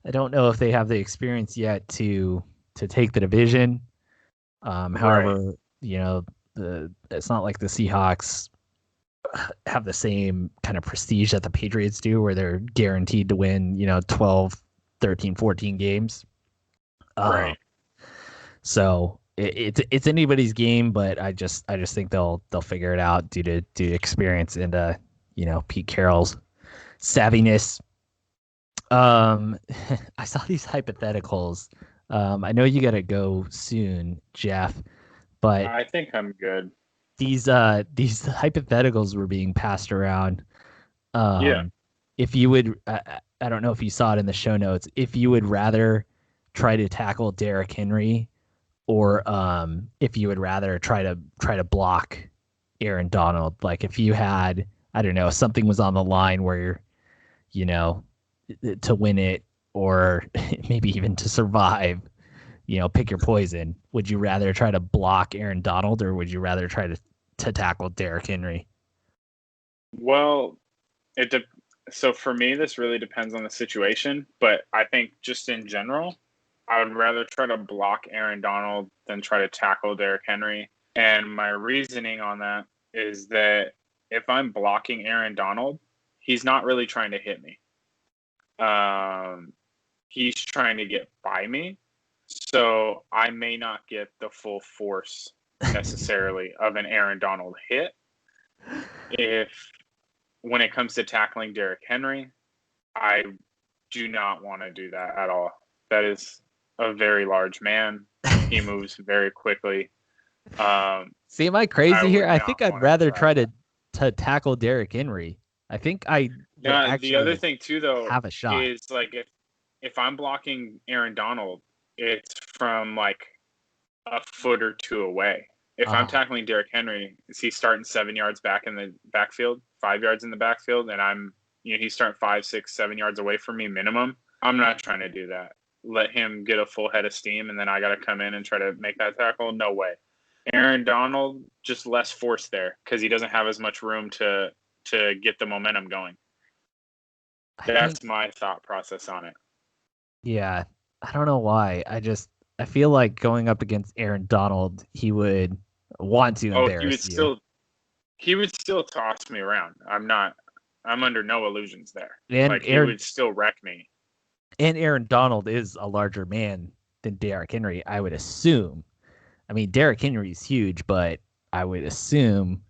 [SPEAKER 1] I don't know if they have the experience yet to take the division. However, it's not like the Seahawks have the same kind of prestige that the Patriots do, where they're guaranteed to win, 12, 13, 14 games.
[SPEAKER 2] Right.
[SPEAKER 1] So it's anybody's game, but I just think they'll figure it out due to experience and Pete Carroll's savviness. I saw these hypotheticals. I know you got to go soon, Jeff, but
[SPEAKER 2] I think I'm good.
[SPEAKER 1] These hypotheticals were being passed around.
[SPEAKER 2] Yeah.
[SPEAKER 1] If you would, I don't know if you saw it in the show notes. If you would rather try to tackle Derrick Henry, or if you would rather try to block Aaron Donald, like if you had, I don't know, something was on the line where to win it, or maybe even to survive, pick your poison. Would you rather try to block Aaron Donald, or would you rather try to tackle Derrick Henry?
[SPEAKER 2] Well, so for me, this really depends on the situation, but I think just in general, I would rather try to block Aaron Donald than try to tackle Derrick Henry. And my reasoning on that is that if I'm blocking Aaron Donald, he's not really trying to hit me. He's trying to get by me. So I may not get the full force necessarily of an Aaron Donald hit. When it comes to tackling Derrick Henry, I do not want to do that at all. That is a very large man. He moves very quickly.
[SPEAKER 1] See, am I crazy here? I think I'd rather try to tackle Derrick Henry. I think
[SPEAKER 2] the other thing too, though,
[SPEAKER 1] have a shot.
[SPEAKER 2] Is like if I'm blocking Aaron Donald, it's from like a foot or two away. If I'm tackling Derrick Henry, is he starting 7 yards back in the backfield, 5 yards in the backfield, and he's starting 5, 6, 7 yards away from me minimum? I'm not trying to do that. Let him get a full head of steam, and then I got to come in and try to make that tackle? No way. Aaron Donald, just less force there because he doesn't have as much room to get the momentum going. That's my thought process on it.
[SPEAKER 1] Yeah, I don't know why. I feel like going up against Aaron Donald, he would want to embarrass you.
[SPEAKER 2] He would still toss me around. I'm under no illusions there.
[SPEAKER 1] And
[SPEAKER 2] he would still wreck me.
[SPEAKER 1] And Aaron Donald is a larger man than Derrick Henry, I would assume. I mean, Derrick Henry is huge, but I would assume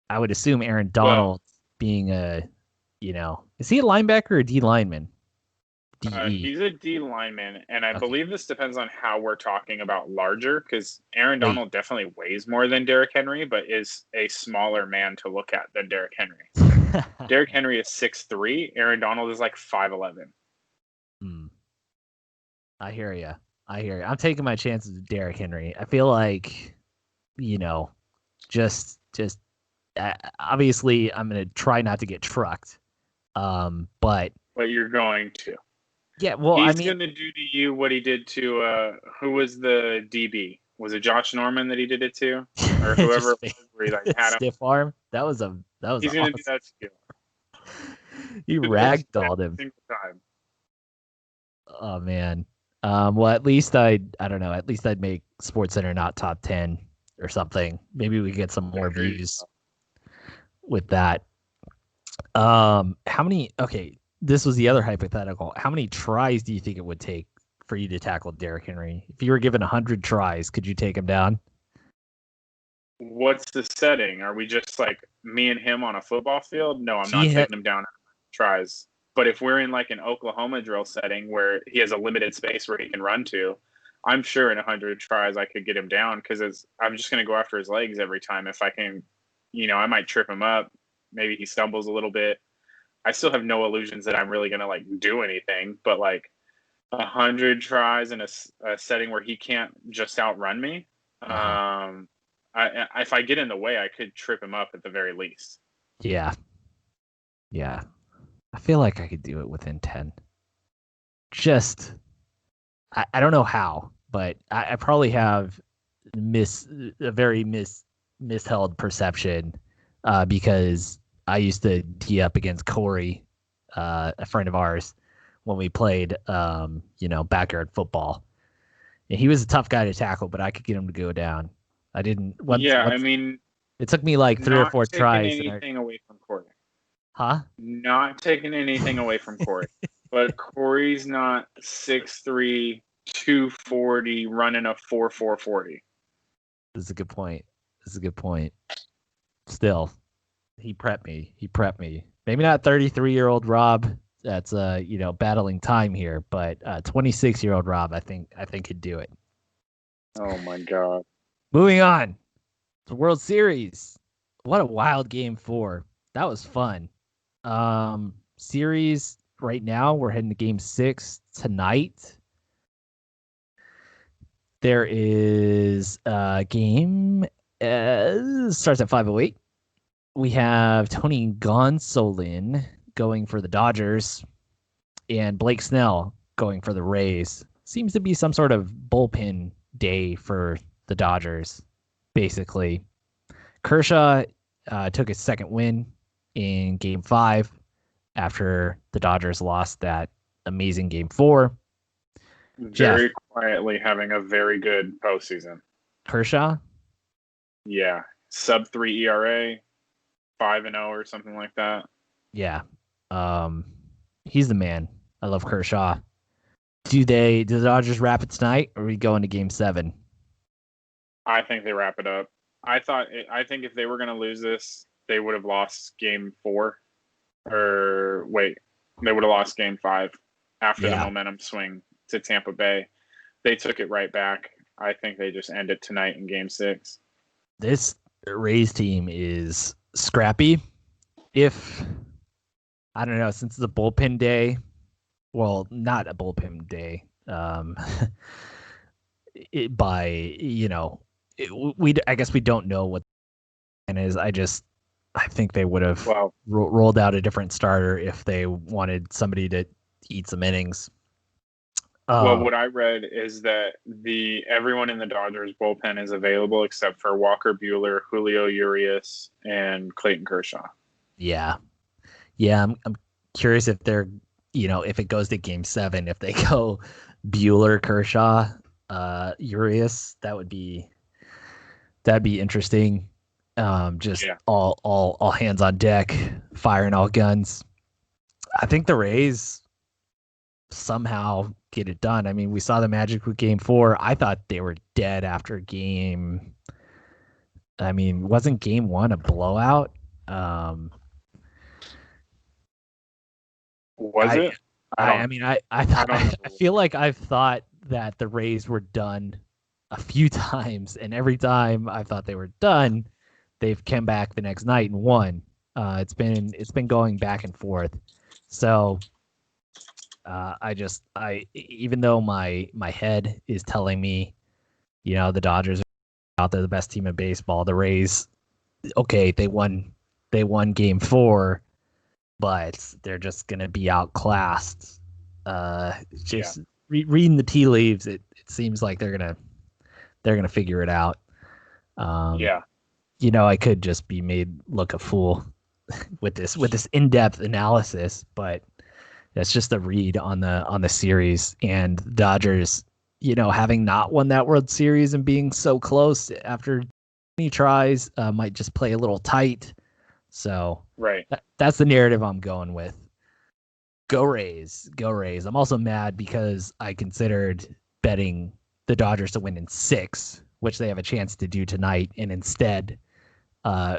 [SPEAKER 1] Aaron Donald being is he a linebacker or a D lineman?
[SPEAKER 2] He's a D lineman, and I believe this depends on how we're talking about larger, because Aaron Donald definitely weighs more than Derrick Henry, but is a smaller man to look at than Derrick Henry. Derrick Henry is 6'3", Aaron Donald is like 5'11".
[SPEAKER 1] I hear you. I'm taking my chances with Derrick Henry. I feel like, just obviously I'm going to try not to get trucked. But
[SPEAKER 2] you're going to.
[SPEAKER 1] Yeah, well,
[SPEAKER 2] he's going to do to you what he did to who was the DB? Was it Josh Norman that he did it to, or whoever? Where he had him
[SPEAKER 1] stiff arm. That was.
[SPEAKER 2] He's going to do that to you.
[SPEAKER 1] You ragdolled him.
[SPEAKER 2] Time.
[SPEAKER 1] Oh man. Well, at least I don't know. At least I'd make SportsCenter not top 10 or something. Maybe we get some more views with that. How many? Okay. This was the other hypothetical. How many tries do you think it would take for you to tackle Derrick Henry? If you were given 100 tries, could you take him down?
[SPEAKER 2] What's the setting? Are we just like me and him on a football field? No, I'm not taking him down in tries. But if we're in like an Oklahoma drill setting where he has a limited space where he can run to, I'm sure in 100 tries I could get him down because I'm just going to go after his legs every time. If I can, I might trip him up. Maybe he stumbles a little bit. I still have no illusions that I'm really going to like do anything, but like 100 tries in a setting where he can't just outrun me. If I get in the way, I could trip him up at the very least.
[SPEAKER 1] Yeah. I feel like I could do it within 10. I don't know how, but I probably have a very misheld perception because I used to tee up against Corey, a friend of ours, when we played, backyard football. And he was a tough guy to tackle, but I could get him to go down. I didn't. It took me like 3 or 4 tries.
[SPEAKER 2] Not taking anything away from Corey.
[SPEAKER 1] Huh?
[SPEAKER 2] Not taking anything away from Corey. But Corey's not 6'3", 240, running a 4.40.
[SPEAKER 1] This is a good point. Still, he prepped me. Maybe not 33-year-old Rob. That's battling time here, but 26-year-old Rob, I think could do it.
[SPEAKER 2] Oh my God.
[SPEAKER 1] Moving on. The World Series. What a wild game 4. That was fun. Series right now, we're heading to game 6 tonight. There is a game starts at 5:08. We have Tony Gonsolin going for the Dodgers and Blake Snell going for the Rays. Seems to be some sort of bullpen day for the Dodgers, basically. Kershaw took his second win in Game 5 after the Dodgers lost that amazing Game 4.
[SPEAKER 2] Very quietly having a very good postseason.
[SPEAKER 1] Kershaw?
[SPEAKER 2] Yeah. Sub-3 ERA, 5-0 or something like that.
[SPEAKER 1] Yeah. He's the man. I love Kershaw. Do the Dodgers wrap it tonight, or are we going to Game 7?
[SPEAKER 2] I think they wrap it up. I think if they were going to lose this, they would have lost Game 4. Or wait, they would have lost Game 5 after the momentum swing to Tampa Bay. They took it right back. I think they just end it tonight in Game 6.
[SPEAKER 1] This Rays team is scrappy. I don't know, since it's a bullpen day, well, not a bullpen day, I guess we don't know what the plan is. I think they would have rolled out a different starter if they wanted somebody to eat some innings.
[SPEAKER 2] What I read is that everyone in the Dodgers bullpen is available except for Walker Buehler, Julio Urias, and Clayton Kershaw.
[SPEAKER 1] Yeah. I'm curious if they're, if it goes to Game 7, if they go Buehler, Kershaw, Urias, that'd be interesting. All hands on deck, firing all guns. I think the Rays somehow get it done. I mean, we saw the magic with Game 4. I thought they were dead after wasn't Game 1 a blowout?
[SPEAKER 2] Was it?
[SPEAKER 1] I feel like I've thought that the Rays were done a few times, and every time I thought they were done, they've come back the next night and won. It's been going back and forth. So even though my head is telling me, the Dodgers are out there the best team in baseball, the Rays, okay, they won Game 4, but they're just gonna be outclassed. Reading the tea leaves, it seems like they're gonna figure it out. I could just be made look a fool with this in-depth analysis, but that's just a read on the series. And the Dodgers, having not won that World Series and being so close after many tries, might just play a little tight. So
[SPEAKER 2] right,
[SPEAKER 1] that's the narrative I'm going with. Go Rays, go Rays. I'm also mad because I considered betting the Dodgers to win in 6, which they have a chance to do tonight, and instead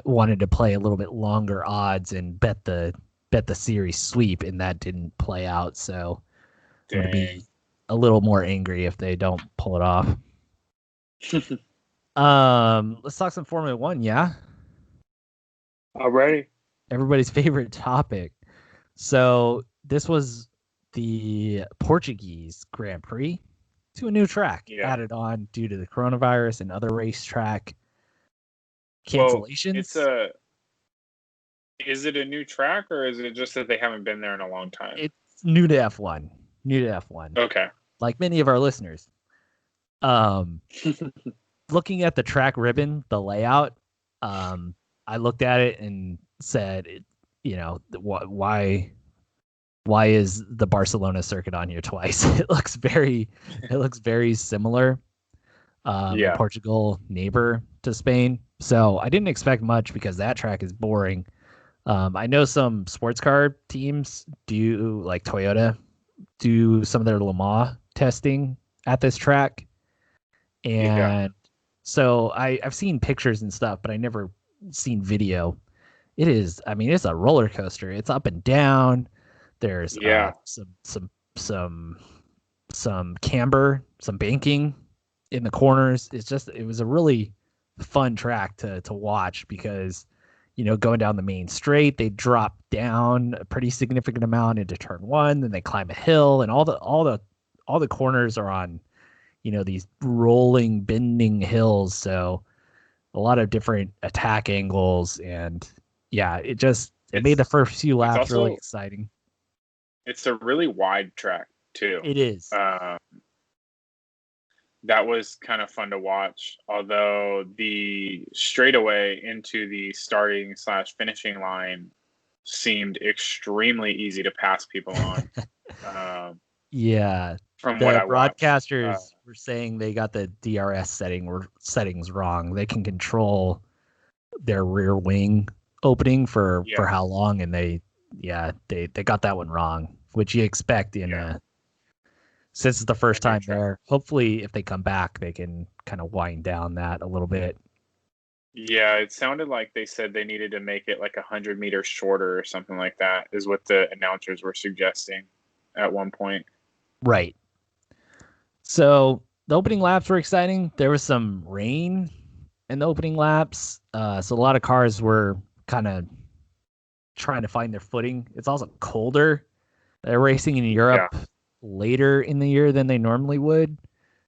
[SPEAKER 1] wanted to play a little bit longer odds and bet the bet the series sweep, and that didn't play out. So I'm going to
[SPEAKER 2] Dang.
[SPEAKER 1] be a little more angry if they don't pull it off. Let's talk some Formula One, yeah?
[SPEAKER 2] Already.
[SPEAKER 1] Everybody's favorite topic. So this was the Portuguese Grand Prix to a new track added on due to the coronavirus and other racetrack cancellations.
[SPEAKER 2] Well, is it a new track, or is it just that they haven't been there in a long time?
[SPEAKER 1] It's new to F1. New to F1.
[SPEAKER 2] Okay.
[SPEAKER 1] Like many of our listeners. Looking at the track ribbon, the layout, I looked at it and said, why is the Barcelona circuit on here twice? It looks very similar. Portugal neighbor to Spain. So I didn't expect much because that track is boring. I know some sports car teams do, like Toyota, do some of their Le Mans testing at this track. And so I've seen pictures and stuff, but I never seen video. It's a roller coaster. It's up and down. There's some camber, some banking in the corners. It was a really fun track to watch because, going down the main straight, they drop down a pretty significant amount into turn one, then they climb a hill, and all the corners are on, these rolling, bending hills. So a lot of different attack angles, and it made the first few laps really exciting.
[SPEAKER 2] It's a really wide track too.
[SPEAKER 1] It is.
[SPEAKER 2] That was kind of fun to watch, although the straightaway into the starting/finishing line seemed extremely easy to pass people on. From what I watched.
[SPEAKER 1] Broadcasters were saying they got the DRS settings wrong. They can control their rear wing opening for how long, and they got that one wrong, which you expect in since it's the first time there. Hopefully, if they come back, they can kind of wind down that a little bit.
[SPEAKER 2] Yeah, it sounded like they said they needed to make it like 100 meters shorter or something like that, is what the announcers were suggesting at one point.
[SPEAKER 1] Right. So the opening laps were exciting. There was some rain in the opening laps. So a lot of cars were kind of trying to find their footing. It's also colder. They're racing in Europe later in the year than they normally would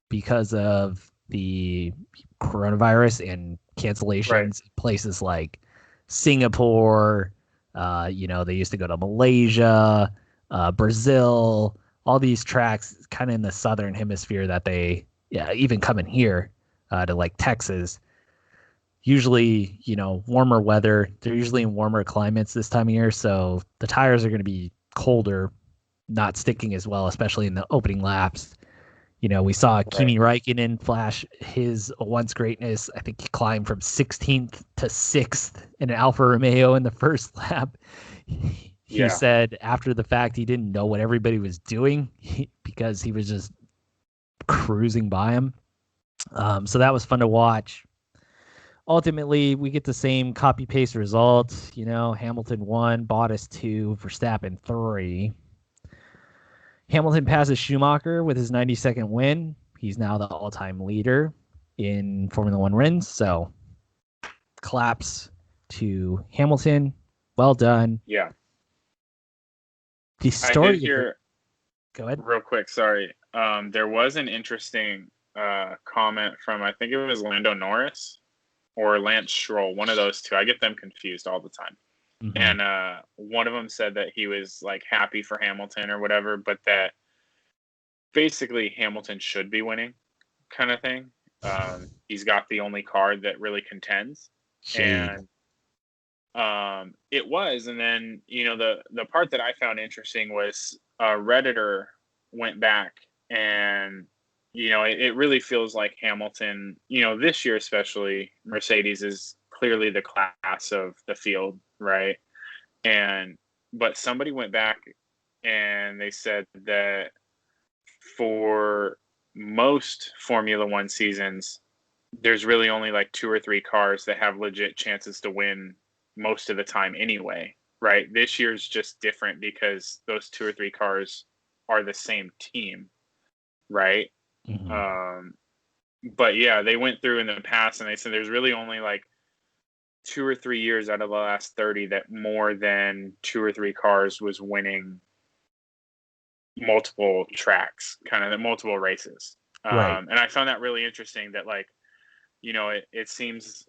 [SPEAKER 1] because of the coronavirus and cancellations in places like Singapore. They used to go to Malaysia, Brazil, all these tracks kind of in the southern hemisphere that they even coming here to like Texas. Usually, warmer weather. They're usually in warmer climates this time of year, so the tires are going to be colder, not sticking as well, especially in the opening laps. We saw Kimi Räikkönen flash his once greatness. I think he climbed from 16th to 6th in an Alfa Romeo in the first lap. He said after the fact he didn't know what everybody was doing because he was just cruising by him. So that was fun to watch. Ultimately, we get the same copy-paste results. Hamilton 1, Bottas 2, Verstappen 3. Hamilton passes Schumacher with his 92nd win. He's now the all-time leader in Formula One wins. So, claps to Hamilton. Well done.
[SPEAKER 2] Yeah.
[SPEAKER 1] The story.
[SPEAKER 2] I did hear,
[SPEAKER 1] go ahead.
[SPEAKER 2] Real quick, sorry. There was an interesting comment from, I think it was Lando Norris or Lance Stroll, one of those two. I get them confused all the time. Mm-hmm. And one of them said that he was like happy for Hamilton or whatever, but that basically Hamilton should be winning, kind of thing. He's got the only card that really contends.
[SPEAKER 1] Shade.
[SPEAKER 2] And it was. And then, the part that I found interesting was Redditor went back and, it really feels like Hamilton, this year especially, Mercedes is clearly the class of the field, right? But somebody went back and they said that for most Formula One seasons, there's really only like 2 or 3 cars that have legit chances to win most of the time anyway, right? This year's just different because those 2 or 3 cars are the same team, right?
[SPEAKER 1] Mm-hmm.
[SPEAKER 2] But yeah, they went through in the past and they said there's really only like 2 or 3 years out of the last 30 that more than 2 or 3 cars was winning multiple tracks, kind of the multiple races.
[SPEAKER 1] Right.
[SPEAKER 2] And I found that really interesting that, like, it seems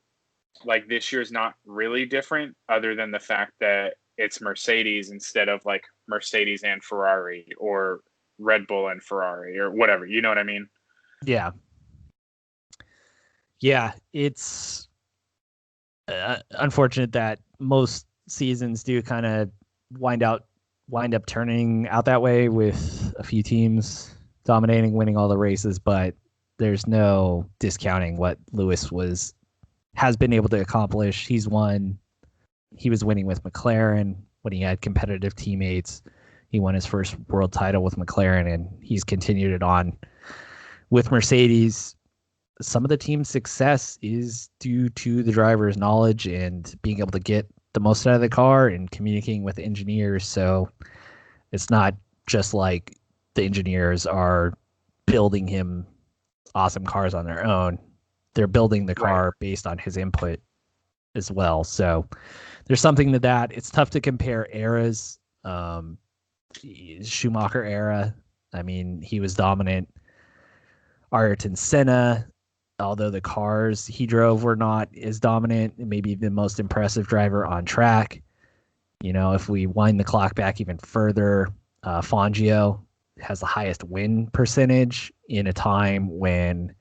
[SPEAKER 2] like this year's not really different other than the fact that it's Mercedes instead of like Mercedes and Ferrari or Red Bull and Ferrari or whatever. You know what I mean?
[SPEAKER 1] Yeah. Yeah. It's unfortunate that most seasons do kind of wind up turning out that way with a few teams dominating, winning all the races, but there's no discounting what Lewis has been able to accomplish. He was winning with McLaren when he had competitive teammates. He won his first world title with McLaren, and he's continued it on with Mercedes. Some of the team's success is due to the driver's knowledge and being able to get the most out of the car and communicating with engineers. So it's not just like the engineers are building him awesome cars on their own. They're building the
[SPEAKER 2] Right.
[SPEAKER 1] car based on his input as well. So there's something to that. It's tough to compare eras. Schumacher era, I mean, he was dominant. Ayrton Senna, although the cars he drove were not as dominant, maybe the most impressive driver on track. If we wind the clock back even further, Fangio has the highest win percentage in a time when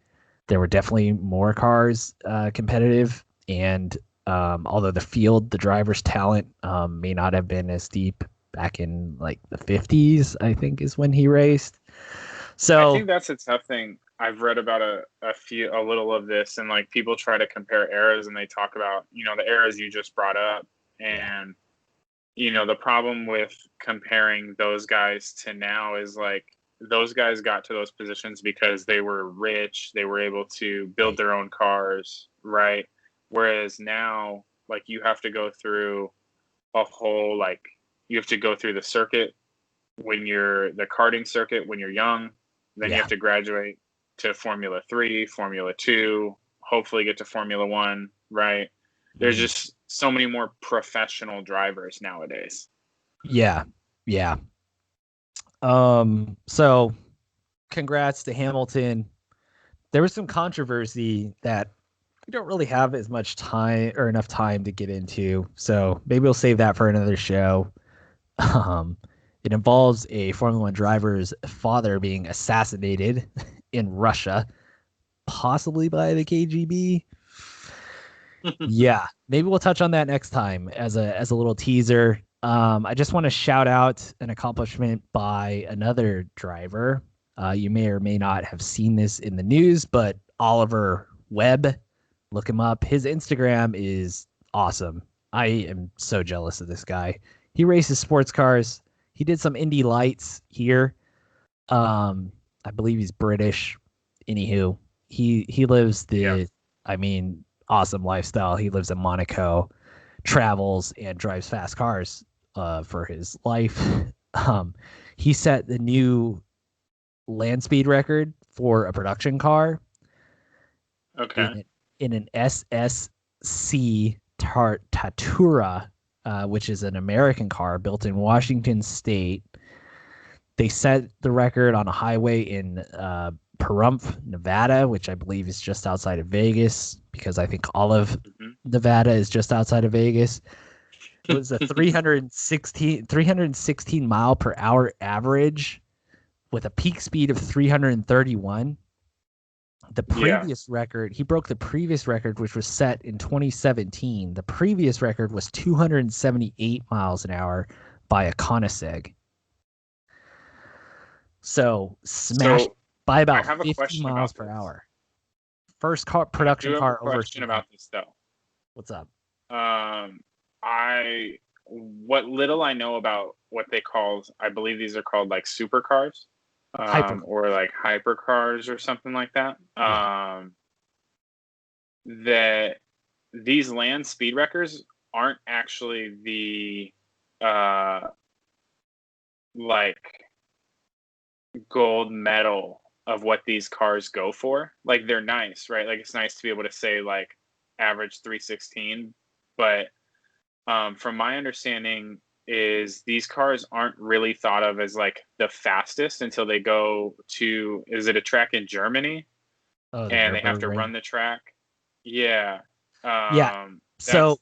[SPEAKER 1] there were definitely more cars competitive. And although the driver's talent may not have been as deep back in like the 50s, I think is when he raced.
[SPEAKER 2] I
[SPEAKER 1] So
[SPEAKER 2] think that's a tough thing. I've read about a little of this, and like people try to compare eras, and they talk about the eras you just brought up,
[SPEAKER 1] yeah,
[SPEAKER 2] and the problem with comparing those guys to now is like those guys got to those positions because they were rich, they were able to build
[SPEAKER 1] right,
[SPEAKER 2] their own cars, right? Whereas now, like you have to go through a whole you have to go through the circuit when you're the karting circuit when you're young, then you
[SPEAKER 1] yeah,
[SPEAKER 2] have to graduate to Formula 3, Formula 2, hopefully get to Formula 1, right? There's
[SPEAKER 1] mhm,
[SPEAKER 2] just so many more professional drivers nowadays.
[SPEAKER 1] yeah, yeah. So congrats to Hamilton. There was some controversy that we don't really have as much time or enough time to get into. So maybe we'll save that for another show. Um, it involves a Formula One driver's father being assassinated in Russia, possibly by the KGB. Yeah, maybe we'll touch on that next time as a little teaser. I just want to shout out an accomplishment by another driver. You may or may not have seen this in the news, but Oliver Webb, look him up. His Instagram is awesome. I am so jealous of this guy. He races sports cars. He did some Indy Lights here. I believe he's British. Anywho, he lives
[SPEAKER 2] Yeah.
[SPEAKER 1] I mean, awesome lifestyle. He lives in Monaco, travels and drives fast cars for his life. Um, he set the new land speed record for a production car
[SPEAKER 2] Okay.
[SPEAKER 1] in an SSC Tatura, which is an American car built in Washington State. They set the record on a highway in Pahrump, Nevada, which I believe is just outside of Vegas, because I think all of Nevada is just outside of Vegas. It was a 316 mile per hour average with a peak speed of 331. The
[SPEAKER 2] Yeah.
[SPEAKER 1] previous record, he broke the previous record, which was set in 2017. The previous record was 278 miles an hour by a Koenigsegg. So smashed
[SPEAKER 2] So
[SPEAKER 1] by
[SPEAKER 2] I
[SPEAKER 1] about
[SPEAKER 2] have a
[SPEAKER 1] 50
[SPEAKER 2] question
[SPEAKER 1] miles
[SPEAKER 2] about
[SPEAKER 1] per
[SPEAKER 2] this.
[SPEAKER 1] hour. First car,
[SPEAKER 2] I do
[SPEAKER 1] production
[SPEAKER 2] have a
[SPEAKER 1] car over
[SPEAKER 2] question
[SPEAKER 1] 300.
[SPEAKER 2] about this though.
[SPEAKER 1] What's up?
[SPEAKER 2] I what little I know about what they call, I believe these are called like supercars,
[SPEAKER 1] Hyper.
[SPEAKER 2] or like hypercars or something like that.
[SPEAKER 1] Yeah.
[SPEAKER 2] That these land speed records aren't actually the like gold medal of what these cars go for. Like they're nice, right? Like it's nice to be able to say like average 316, but from my understanding is these cars aren't really thought of as like the fastest until they go to, is it a track in Germany?
[SPEAKER 1] Oh, the
[SPEAKER 2] And they have to
[SPEAKER 1] Nürburgring.
[SPEAKER 2] run the track. Yeah.
[SPEAKER 1] Yeah.
[SPEAKER 2] That's
[SPEAKER 1] So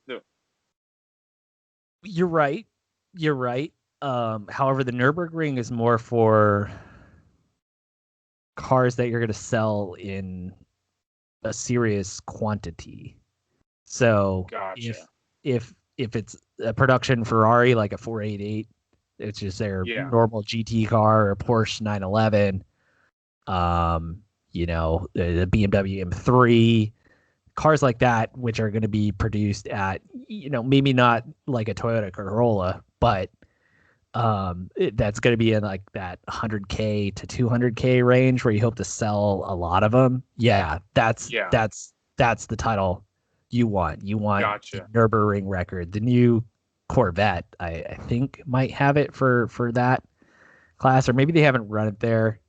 [SPEAKER 1] you're right. You're right. However, the Nürburgring is more for cars that you're going to sell in a serious quantity. So
[SPEAKER 2] gotcha.
[SPEAKER 1] if it's a production Ferrari like a 488, it's just their
[SPEAKER 2] Yeah.
[SPEAKER 1] normal GT car, or a Porsche 911, the BMW M3, cars like that, which are going to be produced at, maybe not like a Toyota Corolla, but that's going to be in like that 100K to 200K range where you hope to sell a lot of them. Yeah, that's the title you want. You want the
[SPEAKER 2] Gotcha.
[SPEAKER 1] Nürburgring record. The new Corvette, I think, might have it for that class, or maybe they haven't run it there.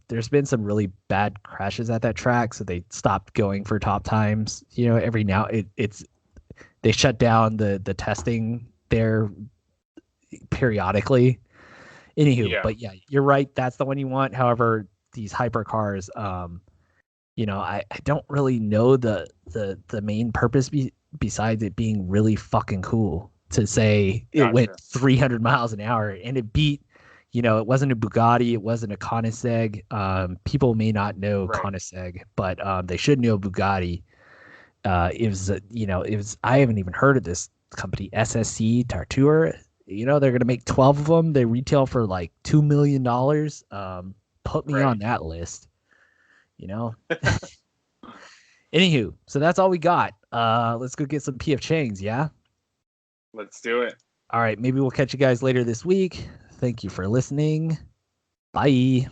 [SPEAKER 1] There's been some really bad crashes at that track, so they stopped going for top times. Every now they shut down the testing there periodically. Anywho, but yeah, you're right. That's the one you want. However, these hypercars, I don't really know the main purpose besides it being really fucking cool to say it went 300 miles an hour and it beat. It wasn't a Bugatti. It wasn't a Koenigsegg. People may not know Koenigsegg, but they should know Bugatti. It was. I haven't even heard of this company, SSC Tartour. They're gonna make 12 of them. They retail for like $2 million. Put me on that list. Anywho, so that's all we got. Let's go get some PF Chang's. Yeah.
[SPEAKER 2] Let's do it.
[SPEAKER 1] All right. Maybe we'll catch you guys later this week. Thank you for listening. Bye.